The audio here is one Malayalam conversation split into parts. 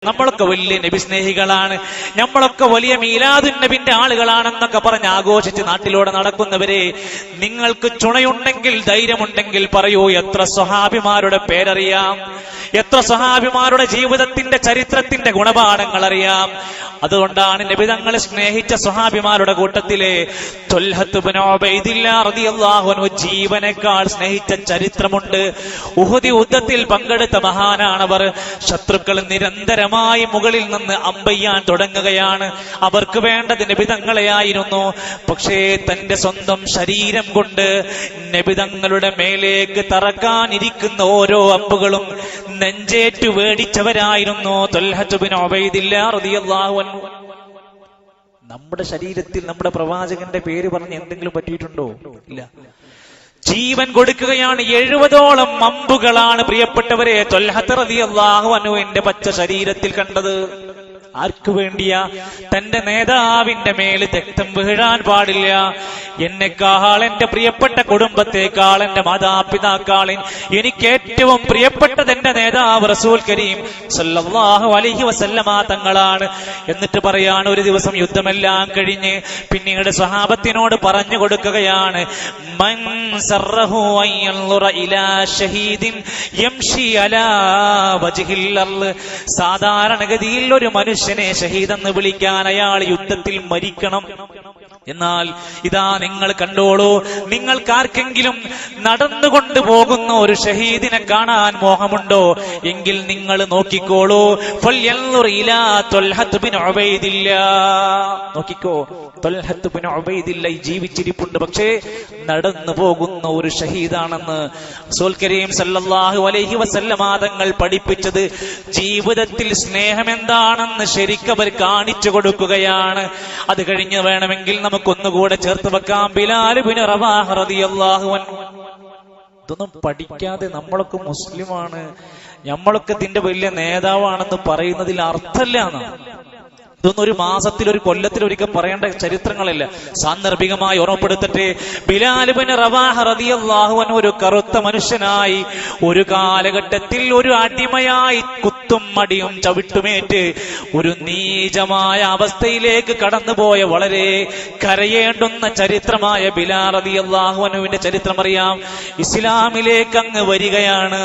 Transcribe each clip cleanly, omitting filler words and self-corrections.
നമ്മളൊക്കെ വലിയ നബി സ്നേഹികളാണ്, നമ്മളൊക്കെ വലിയ മീലാദുൻ നബിന്റെ ആളുകളാണെന്നൊക്കെ പറഞ്ഞ് ആഘോഷിച്ച് നാട്ടിലൂടെ നടക്കുന്നവരെ, നിങ്ങൾക്ക് ചുണയുണ്ടെങ്കിൽ ധൈര്യമുണ്ടെങ്കിൽ പറയൂ, എത്ര സ്വഹാബിമാരുടെ പേരറിയാം, എത്ര സ്വഹാബിമാരുടെ ജീവിതത്തിന്റെ ചരിത്രത്തിന്റെ ഗുണപാഠങ്ങൾ അറിയാം. അതുകൊണ്ടാണ് നബി തങ്ങളെ സ്നേഹിച്ച സ്വഹാബിമാരുടെ കൂട്ടത്തിലെ ത്വൽഹത്ത് ഇബ്നു ഉബൈദില്ലാഹ് റളിയല്ലാഹു അൻഹു ജീവനേക്കാൾ സ്നേഹിച്ച ചരിത്രമുണ്ട്. ഉഹുദ് യുദ്ധത്തിൽ പങ്കെടുത്ത മഹാനാണവർ. ശത്രുക്കൾ നിരന്തരമായി മുകളിൽ നിന്ന് അമ്പെയ്യാൻ തുടങ്ങുകയാണ്. അവർക്ക് വേണ്ടത് നബി തങ്ങളെയായിരുന്നു. പക്ഷേ തന്റെ സ്വന്തം ശരീരം കൊണ്ട് നബി തങ്ങളുടെ മേലേക്ക് തറക്കാനിരിക്കുന്ന ഓരോ അമ്പുകളും നെഞ്ചേറ്റു വേടിച്ചവരായിരുന്നു ത്വൽഹത്ത് ഇബ്നു ഉബൈദില്ലാഹ് റളിയല്ലാഹു അൻഹു. നമ്മുടെ ശരീരത്തിൽ നമ്മുടെ പ്രവാചകന്റെ പേര് പറഞ്ഞ് എന്തെങ്കിലും പറ്റിയിട്ടുണ്ടോ? ഇല്ല. ജീവൻ കൊടുക്കുകയാണ്. 70ഓളം അമ്പുകളാണ് പ്രിയപ്പെട്ടവരെ ത്വൽഹത്ത് റളിയല്ലാഹു അൻഹുവിന്റെ പച്ച ശരീരത്തിൽ കണ്ടത്. ആർക്കു വേണ്ടിയാ? തന്റെ നേതാവിന്റെ മേൽ രക്തം വീഴാൻ പാടില്ല. എന്നെക്കാൾ, എന്റെ പ്രിയപ്പെട്ട കുടുംബത്തെക്കാൾ, എന്റെ മാതാപിതാക്കൾ, എനിക്ക് ഏറ്റവും പ്രിയപ്പെട്ടത് എന്റെ നേതാവ് റസൂൽ കരീം സല്ലല്ലാഹു അലൈഹി വസല്ലമ തങ്ങളാണ്. എന്നിട്ട് പറയാണ്, ഒരു ദിവസം യുദ്ധമെല്ലാം കഴിഞ്ഞ് പിന്നീട് സ്വഹാബത്തിനോട് പറഞ്ഞു കൊടുക്കുകയാണ്, മൻ സറഹു അൻ യൻളുറ ഇലാ ഷഹീദിൻ യംശി അലാ വജ്ഹിൽ അർള്. സാധാരണഗതിയിൽ ഒരു മനുഷ്യനെ ഷഹീദെന്ന് വിളിക്കാൻ അയാൾ യുദ്ധത്തിൽ മരിക്കണം. എന്നാൽ ഇതാ നിങ്ങൾ കണ്ടോളൂ, നിങ്ങൾക്കാർക്കെങ്കിലും നടന്നുകൊണ്ട് പോകുന്ന ഒരു ഷഹീദിനെ കാണാൻ മോഹമുണ്ടോ? എങ്കിൽ നിങ്ങൾ നോക്കിക്കോളൂ, നോക്കിക്കോ, ത്വൽഹത്ത് ഇബ്നു ഉബൈദില്ലാഹ് ജീവിച്ചിരിപ്പുണ്ട്, പക്ഷേ നടന്നു പോകുന്ന ഒരു ഷഹീദാണെന്ന് റസൂൽ കരീം സല്ലല്ലാഹു അലൈഹി വസല്ലമ തങ്ങൾ പഠിപ്പിച്ചത്. ജീവിതത്തിൽ സ്നേഹം എന്താണെന്ന് ശരിക്കവർ കാണിച്ചു കൊടുക്കുകയാണ്. അത് കഴിഞ്ഞ് വേണമെങ്കിൽ നമുക്കൊന്നുകൂടെ ചേർത്ത് വെക്കാം, ബിലാൽ ഇബ്നു റവാഹ് റളിയല്ലാഹു അൻഹു. ഇതൊന്നും പഠിക്കാതെ നമ്മളൊക്കെ മുസ്ലിമാണ്, നമ്മളൊക്കെ ഇതിന്റെ വലിയ നേതാവാണെന്ന് പറയുന്നതിൽ അർത്ഥമില്ല എന്നാണ്. ഇതൊന്നും ഒരു മാസത്തിൽ, ഒരു കൊല്ലത്തിൽ ഒരിക്കൽ പറയേണ്ട ചരിത്രങ്ങളല്ല. സാന്ദർഭികമായി ഓർമ്മപ്പെടുത്തട്ടെ, ബിലാൽ ഇബ്നു റവാഹ് റളിയല്ലാഹു അൻഹു ഒരു കറുത്ത മനുഷ്യനായി, ഒരു കാലഘട്ടത്തിൽ ഒരു അടിമയായി കുത്തും മടിയും ചവിട്ടുമേറ്റ് ഒരു നീചമായ അവസ്ഥയിലേക്ക് കടന്നുപോയ വളരെ കരയേണ്ടുന്ന ചരിത്രമായ ബിലാൽ റളിയല്ലാഹു അൻഹുവിന്റെ ചരിത്രം അറിയാം. ഇസ്ലാമിലേക്ക് അങ്ങ് വരികയാണ്,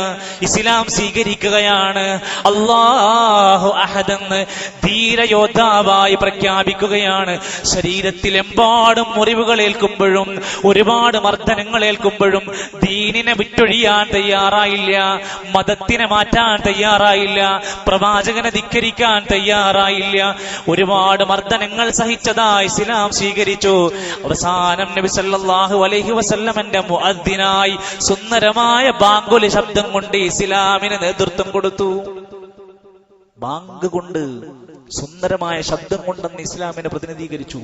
ഇസ്ലാം സ്വീകരിക്കുകയാണ്, അല്ലാഹു അഹദെന്ന് ധീരയോദ്ധ പ്രഖ്യാപിക്കുകയാണ്. ശരീരത്തിലെമ്പാടും മുറിവുകൾ ഏൽക്കുമ്പോഴും ഒരുപാട് മർദ്ദനങ്ങൾ ഏൽക്കുമ്പോഴും ദീനിനെ വിട്ടൊഴിയാൻ തയ്യാറായില്ല, മതത്തിനെ മാറ്റാൻ തയ്യാറായില്ല, പ്രവാചകനെ ധിക്കരിക്കാൻ തയ്യാറായില്ല. ഒരുപാട് മർദ്ദനങ്ങൾ സഹിച്ചതാ ഇസ്ലാം സ്വീകരിച്ചു. അവസാനം നബി സല്ലല്ലാഹു അലൈഹി വസല്ലമന്റെ മുഅദ്ദിനായി സുന്ദരമായ ബാങ്കുലി ശബ്ദം കൊണ്ട് ഇസ്ലാമിന് നേതൃത്വം കൊടുത്തു. ബാങ്ക് കൊണ്ട്, സുന്ദരമായ ശബ്ദം കൊണ്ടെന്ന് ഇസ്ലാമിനെ പ്രതിനിധീകരിച്ചു.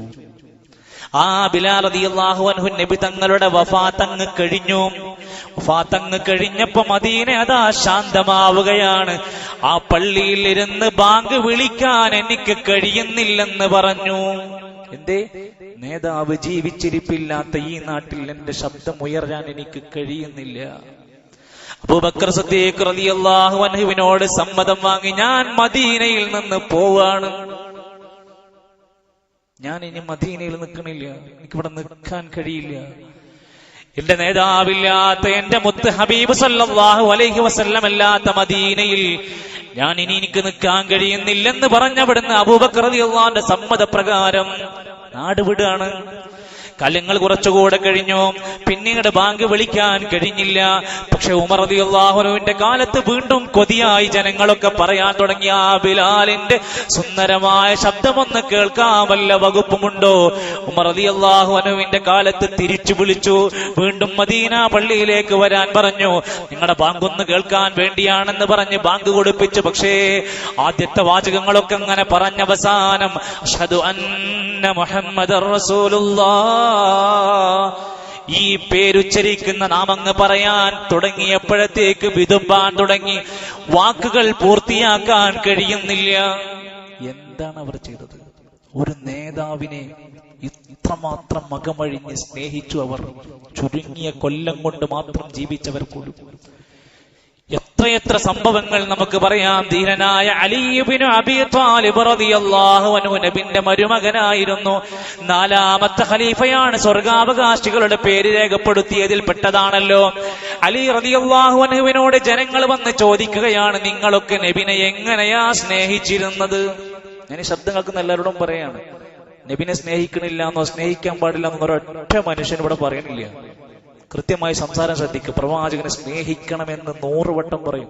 ആ ബിലാൽ റളിയല്ലാഹു അൻഹു നബി തങ്ങളുടെ വഫാത്തങ്ങ് കഴിഞ്ഞു. വഫാത്തങ്ങ് കഴിഞ്ഞപ്പോ മദീന അതാ ശാന്തമാവുകയാണ്. ആ പള്ളിയിൽ ഇരുന്ന് ബാങ്ക് വിളിക്കാൻ എനിക്ക് കഴിയുന്നില്ലെന്ന് പറഞ്ഞു. എന്തേ? നേതാവ് ജീവിച്ചിരിപ്പില്ലാത്ത ഈ നാട്ടിൽ എന്റെ ശബ്ദം ഉയരാൻ എനിക്ക് കഴിയുന്നില്ല. അബൂബക്കർ സിദ്ദീഖ് റളിയല്ലാഹു അൻഹുവിനോട് സമ്മതം വാങ്ങി, ഞാൻ മദീനയിൽ നിന്ന് പോവാണ്, ഞാൻ ഇനി മദീനയിൽ നിൽക്കണില്ല, എനിക്കിവിടെ നിൽക്കാൻ കഴിയില്ല. എന്റെ നേതാവില്ലാത്ത, എന്റെ മുത്ത് ഹബീബ് സല്ലല്ലാഹു അലൈഹി വസല്ലം അല്ലാത്ത മദീനയിൽ ഞാൻ ഇനി എനിക്ക് നിൽക്കാൻ കഴിയുന്നില്ലെന്ന് പറഞ്ഞവിടുന്ന് അബൂബക്കർ റളിയല്ലാഹു അൻഹുവിന്റെ സമ്മതപ്രകാരം നാട് വിടുകയാണ്. കാലങ്ങൾ കുറച്ചുകൂടെ കഴിഞ്ഞു. പിന്നീട് ബാങ്ക് വിളിക്കാൻ കഴിഞ്ഞില്ല. പക്ഷെ ഉമർ റളിയല്ലാഹു അൻഹുവിന്റെ കാലത്ത് വീണ്ടും കൊതിയായി ജനങ്ങളൊക്കെ പറയാൻ തുടങ്ങി, ആ ബിലാലിന്റെ സുന്ദരമായ ശബ്ദമൊന്ന് കേൾക്കാൻ വല്ല വകുപ്പുമുണ്ടോ? ഉമർ റളിയല്ലാഹു അൻഹുവിന്റെ കാലത്ത് തിരിച്ചു വിളിച്ചു, വീണ്ടും മദീന പള്ളിയിലേക്ക് വരാൻ പറഞ്ഞു. നിങ്ങളുടെ ബാങ്കൊന്ന് കേൾക്കാൻ വേണ്ടിയാണെന്ന് പറഞ്ഞ് ബാങ്ക് കൊടുപ്പിച്ചു. പക്ഷേ ആദ്യത്തെ വാചകങ്ങളൊക്കെ അങ്ങനെ പറഞ്ഞവസാനം അഷ്ഹദു അന്ന മുഹമ്മദർ റസൂലുള്ളാഹ്, ഈ പേരുച്ചരിക്കുന്ന നാമങ്ങ് പറയാൻ തുടങ്ങിയപ്പോഴത്തേക്ക് വിതുമ്പാൻ തുടങ്ങി. വാക്കുകൾ പൂർത്തിയാക്കാൻ കഴിയുന്നില്ല. എന്താണ് അവർ ചെയ്തത്? ഒരു നേതാവിനെ ഇത്രമാത്രം മകമഴിഞ്ഞ് സ്നേഹിച്ചു അവർ. ചുരുങ്ങിയ കൊല്ലം കൊണ്ട് മാത്രം ജീവിച്ചവർ പോലും എത്രയെത്ര സംഭവങ്ങൾ നമുക്ക് പറയാം. ധീരനായ അലി ഇബ്നു അബീ ത്വാലിബ് റളിയല്ലാഹു അൻഹു നബിന്റെ മരുമകനായിരുന്നു. 4ാമത്തെ ഖലീഫയാണ്. സ്വർഗാവകാശികളുടെ പേര് രേഖപ്പെടുത്തിയതിൽ പെട്ടതാണല്ലോ. അലി റളിയല്ലാഹു അൻഹുവിനോട് ജനങ്ങൾ വന്ന് ചോദിക്കുകയാണ്, നിങ്ങളൊക്കെ നബിനെ എങ്ങനെയാ സ്നേഹിച്ചിരുന്നത്? ഞാൻ ഈ ശബ്ദം കേൾക്കുന്ന എല്ലാവരോടും പറയാണ്, നബിനെ സ്നേഹിക്കണില്ല എന്നോ സ്നേഹിക്കാൻ പാടില്ല എന്നോ ഒരൊറ്റ മനുഷ്യൻ ഇവിടെ പറയുന്നില്ല. കൃത്യമായി സംസാരം ശ്രദ്ധിക്കുക. പ്രവാചകനെ സ്നേഹിക്കണമെന്ന് 100 വട്ടം പറയും.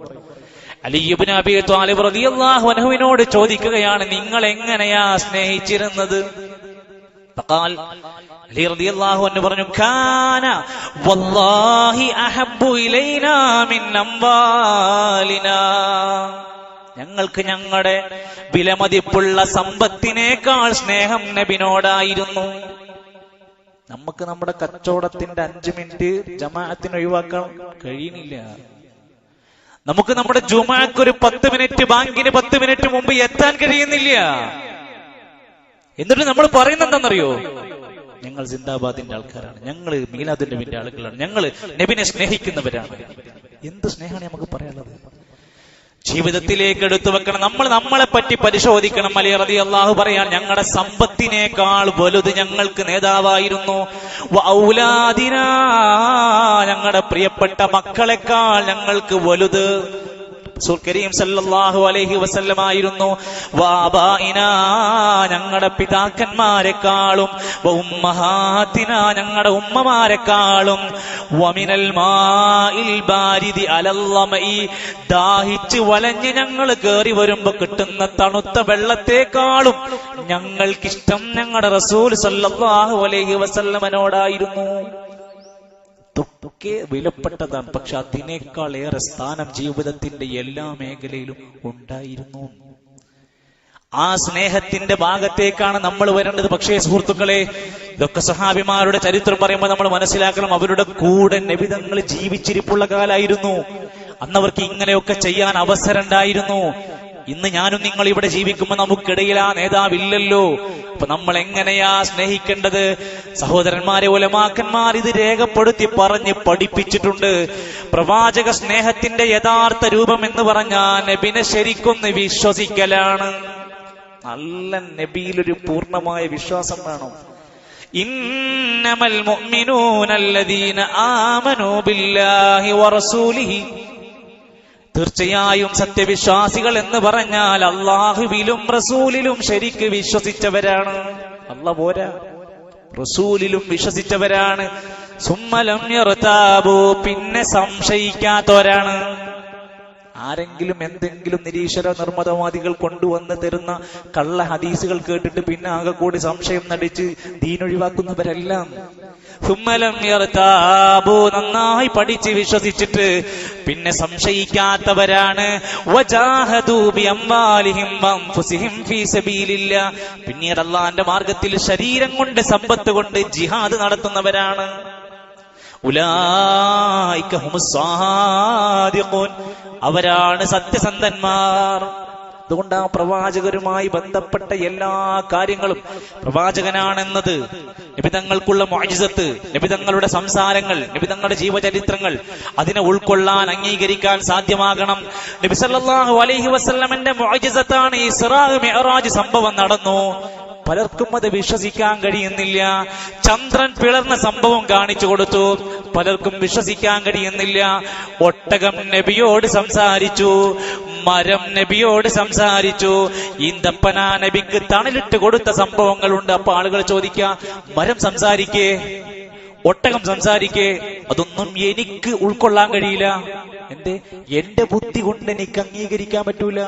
അലി ഇബ്നു അബീ ത്വാലിബ് റളിയല്ലാഹു അൻഹുവിനോട് ചോദിക്കുകയാണ്, നിങ്ങൾ എങ്ങനെയാ സ്നേഹിച്ചിരുന്നത്? ഫഖാൽ, അലി റളിയല്ലാഹു അൻഹു പറഞ്ഞു, കാന വല്ലാഹി അഹബ്ബു ഇലൈനാ മിൻ അംവാലിനാ, ഞങ്ങൾക്ക് ഞങ്ങളുടെ വിലമതിപ്പുള്ള സമ്പത്തിനേക്കാൾ സ്നേഹം നബിനോടായിരുന്നു. നമുക്ക് നമ്മുടെ കച്ചവടത്തിന്റെ 5 മിനിറ്റ് ജമാഅത്തിന് ഒഴിവാക്കാൻ കഴിയുന്നില്ല. നമുക്ക് നമ്മുടെ ജുമാക്ക് ഒരു 10 മിനിറ്റ്, ബാങ്കിന് 10 മിനിറ്റ് മുമ്പ് എത്താൻ കഴിയുന്നില്ല. എന്നിട്ട് നമ്മൾ പറയുന്നത് എന്താണെന്നറിയോ? ഞങ്ങൾ സിന്ദാബാദിന്റെ ആൾക്കാരാണ്, ഞങ്ങള് മീലാദുൻ നബിന്റെ ആളുകളാണ്, ഞങ്ങള് നബിനെ സ്നേഹിക്കുന്നവരാണ്. എന്ത് സ്നേഹമാണ് നമുക്ക് പറയാനുള്ളത്? ജീവിതത്തിലേക്ക് എടുത്തു വെക്കണം. നമ്മൾ നമ്മളെ പറ്റി പരിശോധിക്കണം. അലി റളിയല്ലാഹു പറയാൻ, ഞങ്ങളുടെ സമ്പത്തിനേക്കാൾ വലുത് ഞങ്ങൾക്ക് നേതാവായിരുന്നു. ഔലാദിനാ, ഞങ്ങളുടെ പ്രിയപ്പെട്ട മക്കളെക്കാൾ ഞങ്ങൾക്ക് വലുത് റസൂൽ കരീം സല്ലല്ലാഹു അലൈഹി വസല്ലം ആയിരുന്നു. വാബായിനാ, ഞങ്ങളുടെ പിതാക്കന്മാരെക്കാളും, ഉമ്മഹാത്തിനാ, ഞങ്ങളുടെ ഉമ്മമാരെക്കാളും, വമിനൽ മാഇൽ ബാരിദി അലല്ലമഇ, ദാഹിച്ച് വലഞ്ഞ് ഞങ്ങൾ കേറി വരുമ്പോ കിട്ടുന്ന തണുത്ത വെള്ളത്തെക്കാളും ഞങ്ങൾക്കിഷ്ടം ഞങ്ങളുടെ റസൂൽ സല്ലല്ലാഹു അലൈഹി വസല്ലമനോടായിരുന്നു. തൊക്കെ വിലപ്പെട്ടതാണ്, പക്ഷെ അതിനേക്കാൾ ഏറെ സ്ഥാനം ജീവിതത്തിന്റെ എല്ലാ മേഖലയിലും ഉണ്ടായിരുന്നു. ആ സ്നേഹത്തിന്റെ ഭാഗത്തേക്കാണ് നമ്മൾ വരേണ്ടത്. പക്ഷേ സുഹൃത്തുക്കളെ, ഇതൊക്കെ സഹാബിമാരുടെ ചരിത്രം പറയുമ്പോൾ നമ്മൾ മനസ്സിലാക്കണം, അവരുടെ കൂടെ നബി തങ്ങൾ ജീവിച്ചിരിപ്പുള്ള കാലായിരുന്നു. അന്നവർക്ക് ഇങ്ങനെയൊക്കെ ചെയ്യാൻ അവസരം ഉണ്ടായിരുന്നു. ഇന്ന് ഞാനും നിങ്ങൾ ഇവിടെ ജീവിക്കുമ്പോൾ നമുക്കിടയിൽ ആ നേതാവില്ലല്ലോ. അപ്പൊ നമ്മൾ എങ്ങനെയാ സ്നേഹിക്കേണ്ടത്? സഹോദരന്മാരെ, ഉലമാക്കന്മാർ ഇത് രേഖപ്പെടുത്തി പറഞ്ഞ് പഠിപ്പിച്ചിട്ടുണ്ട്. പ്രവാചക സ്നേഹത്തിന്റെ യഥാർത്ഥ രൂപം എന്ന് പറഞ്ഞാൽ നബിനെ ശരിക്കൊന്ന് വിശ്വസിക്കലാണ്. നല്ല നബിയിലൊരു പൂർണ്ണമായ വിശ്വാസം വേണം. ഇന്നമൽ മുഅ്മിനൂന അല്ലദീന ആമനൂ ബില്ലാഹി വറസൂലിഹി, തീർച്ചയായും സത്യവിശ്വാസികൾ എന്ന് പറഞ്ഞാൽ അള്ളാഹുവിലും റസൂലിലും ശരിക്ക് വിശ്വസിച്ചവരാണ്. അല്ലാഹ് പോരാ, റസൂലിലും വിശ്വസിച്ചവരാണ്. സുമ്മലം യർതാബു, പിന്നെ സംശയിക്കാത്തവരാണ്. ആരെങ്കിലും എന്തെങ്കിലും നിരീശ്വര നിർമ്മതവാദികൾ കൊണ്ടുവന്ന് തരുന്ന കള്ള ഹദീസുകൾ കേട്ടിട്ട് പിന്നെ ആകെ കൂടി സംശയം നടിച്ച് ദീനൊഴിവാക്കുന്നവരെല്ലാം സുമ്മലം യർതാബു, നന്നായി പഠിച്ച് വിശ്വസിച്ചിട്ട് പിന്നെ സംശയിക്കാത്തവരാണ്. വജാഹദൂ ബിഅംവാലിഹിം വഅൻഫുസിഹിം ഫീ സബീലില്ലാ, പിന്നീട് അല്ലാഹുവിന്റെ മാർഗത്തിൽ ശരീരം കൊണ്ട് സമ്പത്ത് കൊണ്ട് ജിഹാദ് നടത്തുന്നവരാണ്. ഉലൈക ഹുമുസ് സാദിഖൂൻ, അവരാണ് സത്യസന്ധന്മാർ. അതുകൊണ്ട് ആ പ്രവാചകരുമായി ബന്ധപ്പെട്ട എല്ലാ കാര്യങ്ങളും, പ്രവാചകനാണെന്നത്, നബിതങ്ങൾക്കുള്ള മുഅ്ജിസത്ത്, നബിതങ്ങളുടെ സംസാരങ്ങൾ, നബിതങ്ങളുടെ ജീവചരിത്രങ്ങൾ, അതിനെ ഉൾക്കൊള്ളാൻ അംഗീകരിക്കാൻ സാധ്യമാകണം. നബി സല്ലല്ലാഹു അലൈഹി വസല്ലമന്റെ മുഅ്ജിസത്താണ് ഇസ്റാ മിഅ്റാജ് സംഭവം നടന്നു. പലർക്കും അത് വിശ്വസിക്കാൻ കഴിയുന്നില്ല. ചന്ദ്രൻ പിളർന്ന സംഭവം കാണിച്ചു കൊടുത്തു, പലർക്കും വിശ്വസിക്കാൻ കഴിയുന്നില്ല. ഒട്ടകം നബിയോട് സംസാരിച്ചു, മരം നബിയോട് സംസാരിച്ചു, ഈന്തപ്പന നബിക്ക് തണലിട്ട് കൊടുത്ത സംഭവങ്ങളുണ്ട്. അപ്പൊ ആളുകൾ ചോദിക്കുക, മരം സംസാരിക്കേ, ഒട്ടകം സംസാരിക്കേ? അതൊന്നും എനിക്ക് ഉൾക്കൊള്ളാൻ കഴിയില്ല. എന്റെ ബുദ്ധി കൊണ്ട് എനിക്ക് അംഗീകരിക്കാൻ പറ്റൂല.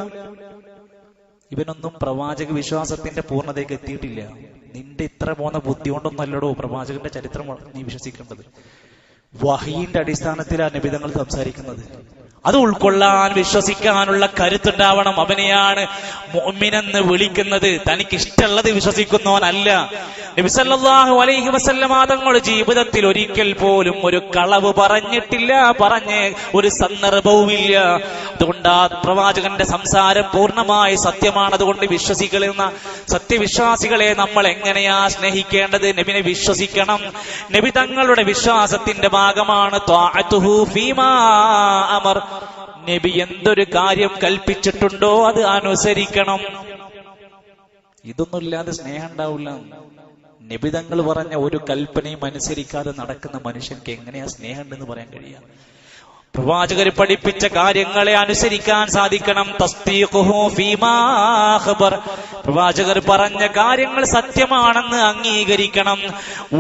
ഇവനൊന്നും പ്രവാചക വിശ്വാസത്തിന്റെ പൂർണ്ണതയ്ക്ക് എത്തിയിട്ടില്ല. നിന്റെ ഇത്ര പോന്ന ബുദ്ധി കൊണ്ടൊന്നും അല്ലടോ പ്രവാചകന്റെ ചരിത്രം നീ വിശ്വസിക്കേണ്ടത്. വഹീന്റെ അടിസ്ഥാനത്തിലാണ് നബിതങ്ങൾ സംസാരിക്കുന്നത്. അത് ഉൾക്കൊള്ളാൻ വിശ്വസിക്കാനുള്ള കരുത്തുണ്ടാവണം. അവനെയാണ് മുഅ്മിനെന്ന് വിളിക്കുന്നത്. തനിക്ക് ഇഷ്ടമുള്ളത് വിശ്വസിക്കുന്നവനല്ല. നബി സല്ലല്ലാഹു അലൈഹി വസല്ലം തങ്ങൾ ജീവിതത്തിൽ ഒരിക്കൽ പോലും ഒരു കളവ് പറഞ്ഞിട്ടില്ല, പറഞ്ഞ് ഒരു സന്ദർഭവുമില്ല. അതുകൊണ്ട് ആ പ്രവാചകന്റെ സംസാരം പൂർണ്ണമായി സത്യമാണ്. അതുകൊണ്ട് വിശ്വസിക്കുന്ന സത്യവിശ്വാസികളെ നമ്മൾ എങ്ങനെയാ സ്നേഹിക്കേണ്ടത്? നബിനെ വിശ്വസിക്കണം. നബി തങ്ങളുടെ വിശ്വാസത്തിന്റെ ഭാഗമാണ് ത്വാഅതുഹു ഫീമാ അമർ, നബി എന്തൊരു കാര്യം കൽപ്പിച്ചിട്ടുണ്ടോ അത് അനുസരിക്കണം. ഇതൊന്നുമില്ലാതെ സ്നേഹം ഉണ്ടാവില്ല. നബി തങ്ങൾ പറഞ്ഞ ഒരു കൽപ്പനയും അനുസരിക്കാതെ നടക്കുന്ന മനുഷ്യർക്ക് എങ്ങനെയാ സ്നേഹം ഉണ്ടെന്ന് പറയാൻ കഴിയുക? പ്രവാചകർ പഠിപ്പിച്ച കാര്യങ്ങളെ അനുസരിക്കാൻ സാധിക്കണം. തസ്ദീഖുഹു ഫീമാ ഖബർ, പ്രവാചകർ പറഞ്ഞ കാര്യങ്ങൾ സത്യമാണെന്ന് അംഗീകരിക്കണം.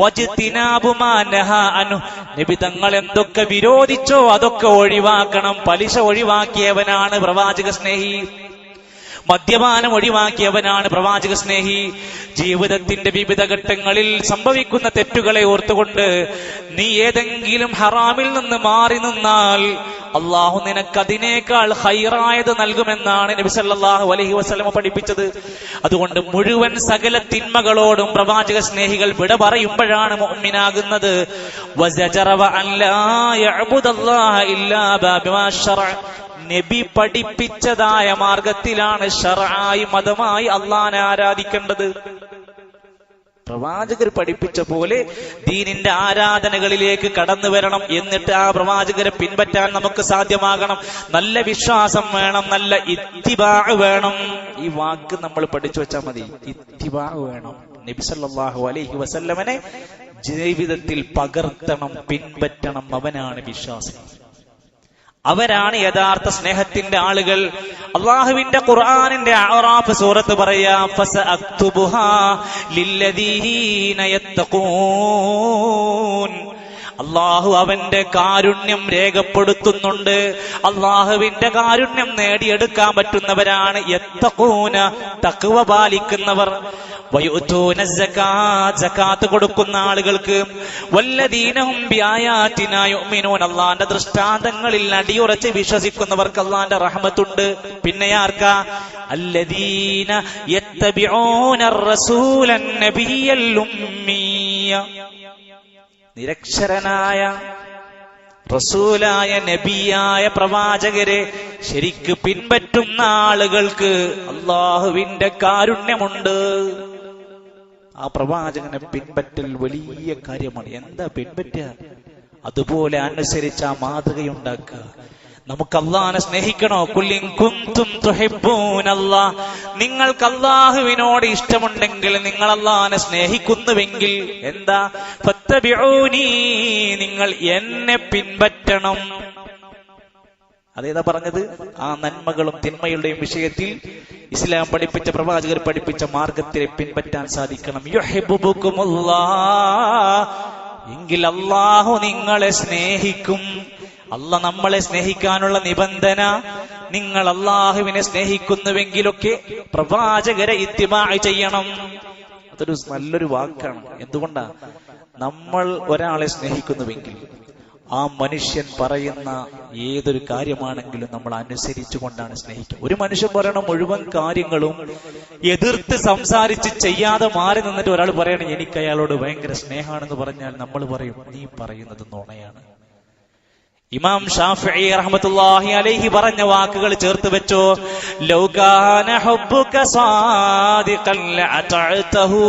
വജ്തിനാബു മാ നഹാ അൻഹു, നബി തങ്ങൾ എന്തൊക്കെ വിരോധിച്ചോ അതൊക്കെ ഒഴിവാക്കണം. പലിശ ഒഴിവാക്കിയവനാണ് പ്രവാചക സ്നേഹി. മദ്യപാനം ഒഴിവാക്കിയവനാണ് പ്രവാചക സ്നേഹി. ജീവിതത്തിന്റെ വിവിധ ഘട്ടങ്ങളിൽ സംഭവിക്കുന്ന തെറ്റുകളെ ഓർത്തുകൊണ്ട് നീ ഏതെങ്കിലും ഹറാമിൽ നിന്ന് മാറി നിന്നാൽ അള്ളാഹു നിനക്ക് അതിനേക്കാൾ ഹൈറായത് നൽകുമെന്നാണ് നബി സല്ലല്ലാഹു അലൈഹി വസല്ലം പഠിപ്പിച്ചത്. അതുകൊണ്ട് മുഴുവൻ സകല തിന്മകളോടും പ്രവാചക സ്നേഹികൾ വിട പറയുമ്പോഴാണ് മുഅ്മിനാകുന്നത്. വസജറ അല്ലാ യഅബുദല്ലാഹ ഇല്ലാ ബിമാ ശറഅ, നബി പഠിപ്പിച്ചതായ മാർഗത്തിലാണ് ശർആയി മതമായി അള്ളാഹനെ ആരാധിക്കേണ്ടത്. പ്രവാചകർ പഠിപ്പിച്ച പോലെ ദീനിന്റെ ആരാധനകളിലേക്ക് കടന്നു വരണം. എന്നിട്ട് ആ പ്രവാചകരെ പിൻപറ്റാൻ നമുക്ക് സാധ്യമാകണം. നല്ല വിശ്വാസം വേണം, നല്ല ഇത്തിബാ വേണം. ഈ വാക്ക് നമ്മൾ പഠിച്ചു വെച്ചാൽ മതി. ഇത്തിബാ വേണം. നബി സല്ലല്ലാഹു അലൈഹി വസല്ലമനെ ജീവിതത്തിൽ പകർത്തണം, പിൻപറ്റണം. അവനാണ് വിശ്വാസം, അവരാണ് യഥാർത്ഥ സ്നേഹത്തിന്റെ ആളുകൾ. അള്ളാഹുവിന്റെ ഖുർആനിന്റെ അഅറാഫ് സൂറത്ത് പറയാ, ഫസഅക്തുബുഹാ ലില്ലദീന യത്തഖൂൻ, അള്ളാഹു അവന്റെ കാരുണ്യം രേഖപ്പെടുത്തുന്നുണ്ട്. അള്ളാഹുവിന്റെ കാരുണ്യം നേടിയെടുക്കാൻ പറ്റുന്നവരാണ് യത്തഖൂന, തഖ്വ പാലിക്കുന്നവർ. വയുതൂന സകാത്ത്, സകാത്ത് കൊടുക്കുന്ന ആളുകൾക്ക്. വല്ലദീനഹും ബിആയാതിനാ യുഅ്മിനൂൻ, അല്ലാഹുവിന്റെ ദൃഷ്ടാന്തങ്ങളിൽ അടിയുറച്ച് വിശ്വസിക്കുന്നവർക്ക് അല്ലാഹുവിന്റെ റഹ്മത്തുണ്ട്. പിന്നെ ആർക്കാ? അല്ലദീന യത്തബിഊന റസൂലൻ നബിയ്യൽ ഉമ്മിയ, നിരക്ഷരനായ റസൂലായ നബിയായ പ്രവാചകരെ ശരിക്ക് പിൻപറ്റുന്ന ആളുകൾക്ക് അള്ളാഹുവിന്റെ കാരുണ്യമുണ്ട്. ആ പ്രവാചകനെ പിൻപറ്റൽ വലിയ കാര്യമാണ്. എന്താ പിൻപറ്റുക? അതുപോലെ അനുസരിച്ച് ആ മാതൃകയുണ്ടാക്കുക. നമുക്ക് അള്ളാഹിനെ സ്നേഹിക്കണോ? ഖുൽ ഇൻ കുൻതും തുഹിബ്ബൂനല്ലാഹ്, നിങ്ങൾക്ക് അള്ളാഹുവിനോട് ഇഷ്ടമുണ്ടെങ്കിൽ, നിങ്ങൾ അള്ളാഹിനെ സ്നേഹിക്കുന്നുവെങ്കിൽ എന്താ? ഫത്തബിഊനി, നിങ്ങൾ എന്നെ പിൻപറ്റണം. അതേതാ പറഞ്ഞത്? ആ നന്മകളും തിന്മകളുടെയും വിഷയത്തിൽ ഇസ്ലാം പഠിപ്പിച്ച, പ്രവാചകർ പഠിപ്പിച്ച മാർഗത്തിലെ പിൻപറ്റാൻ സാധിക്കണം. യുഹിബ്ബുകുമുല്ലാഹ്, എങ്കിൽ അള്ളാഹു നിങ്ങളെ സ്നേഹിക്കും. അള്ളാഹ് നമ്മളെ സ്നേഹിക്കാനുള്ള നിബന്ധന, നിങ്ങൾ അള്ളാഹുവിനെ സ്നേഹിക്കുന്നുവെങ്കിലൊക്കെ പ്രവാചകരെ ഇത്തിബാ ചെയ്യണം. അതൊരു നല്ലൊരു വാക്കാണ്. എന്തുകൊണ്ടാ? നമ്മൾ ഒരാളെ സ്നേഹിക്കുന്നുവെങ്കിൽ ആ മനുഷ്യൻ പറയുന്ന ഏതൊരു കാര്യമാണെങ്കിലും നമ്മൾ അനുസരിച്ചു കൊണ്ടാണ് സ്നേഹിക്കുക. ഒരു മനുഷ്യൻ പറയണ മുഴുവൻ കാര്യങ്ങളും എതിർത്ത് സംസാരിച്ച് ചെയ്യാതെ മാറി നിന്നിട്ട് ഒരാൾ പറയണം എനിക്ക് അയാളോട് ഭയങ്കര സ്നേഹമാണെന്ന് പറഞ്ഞാൽ നമ്മൾ പറയും നീ പറയുന്നത് നുണയാണ്. ഇമാം ഷാഫിഈ റഹ്മത്തുള്ളാഹി അലൈഹി പറഞ്ഞ വാക്കുകൾ ചേർത്ത് വെച്ചോ. ലൗ കാന ഹുബ്ബുക സാദിഖൻ ലഅതഅതഹു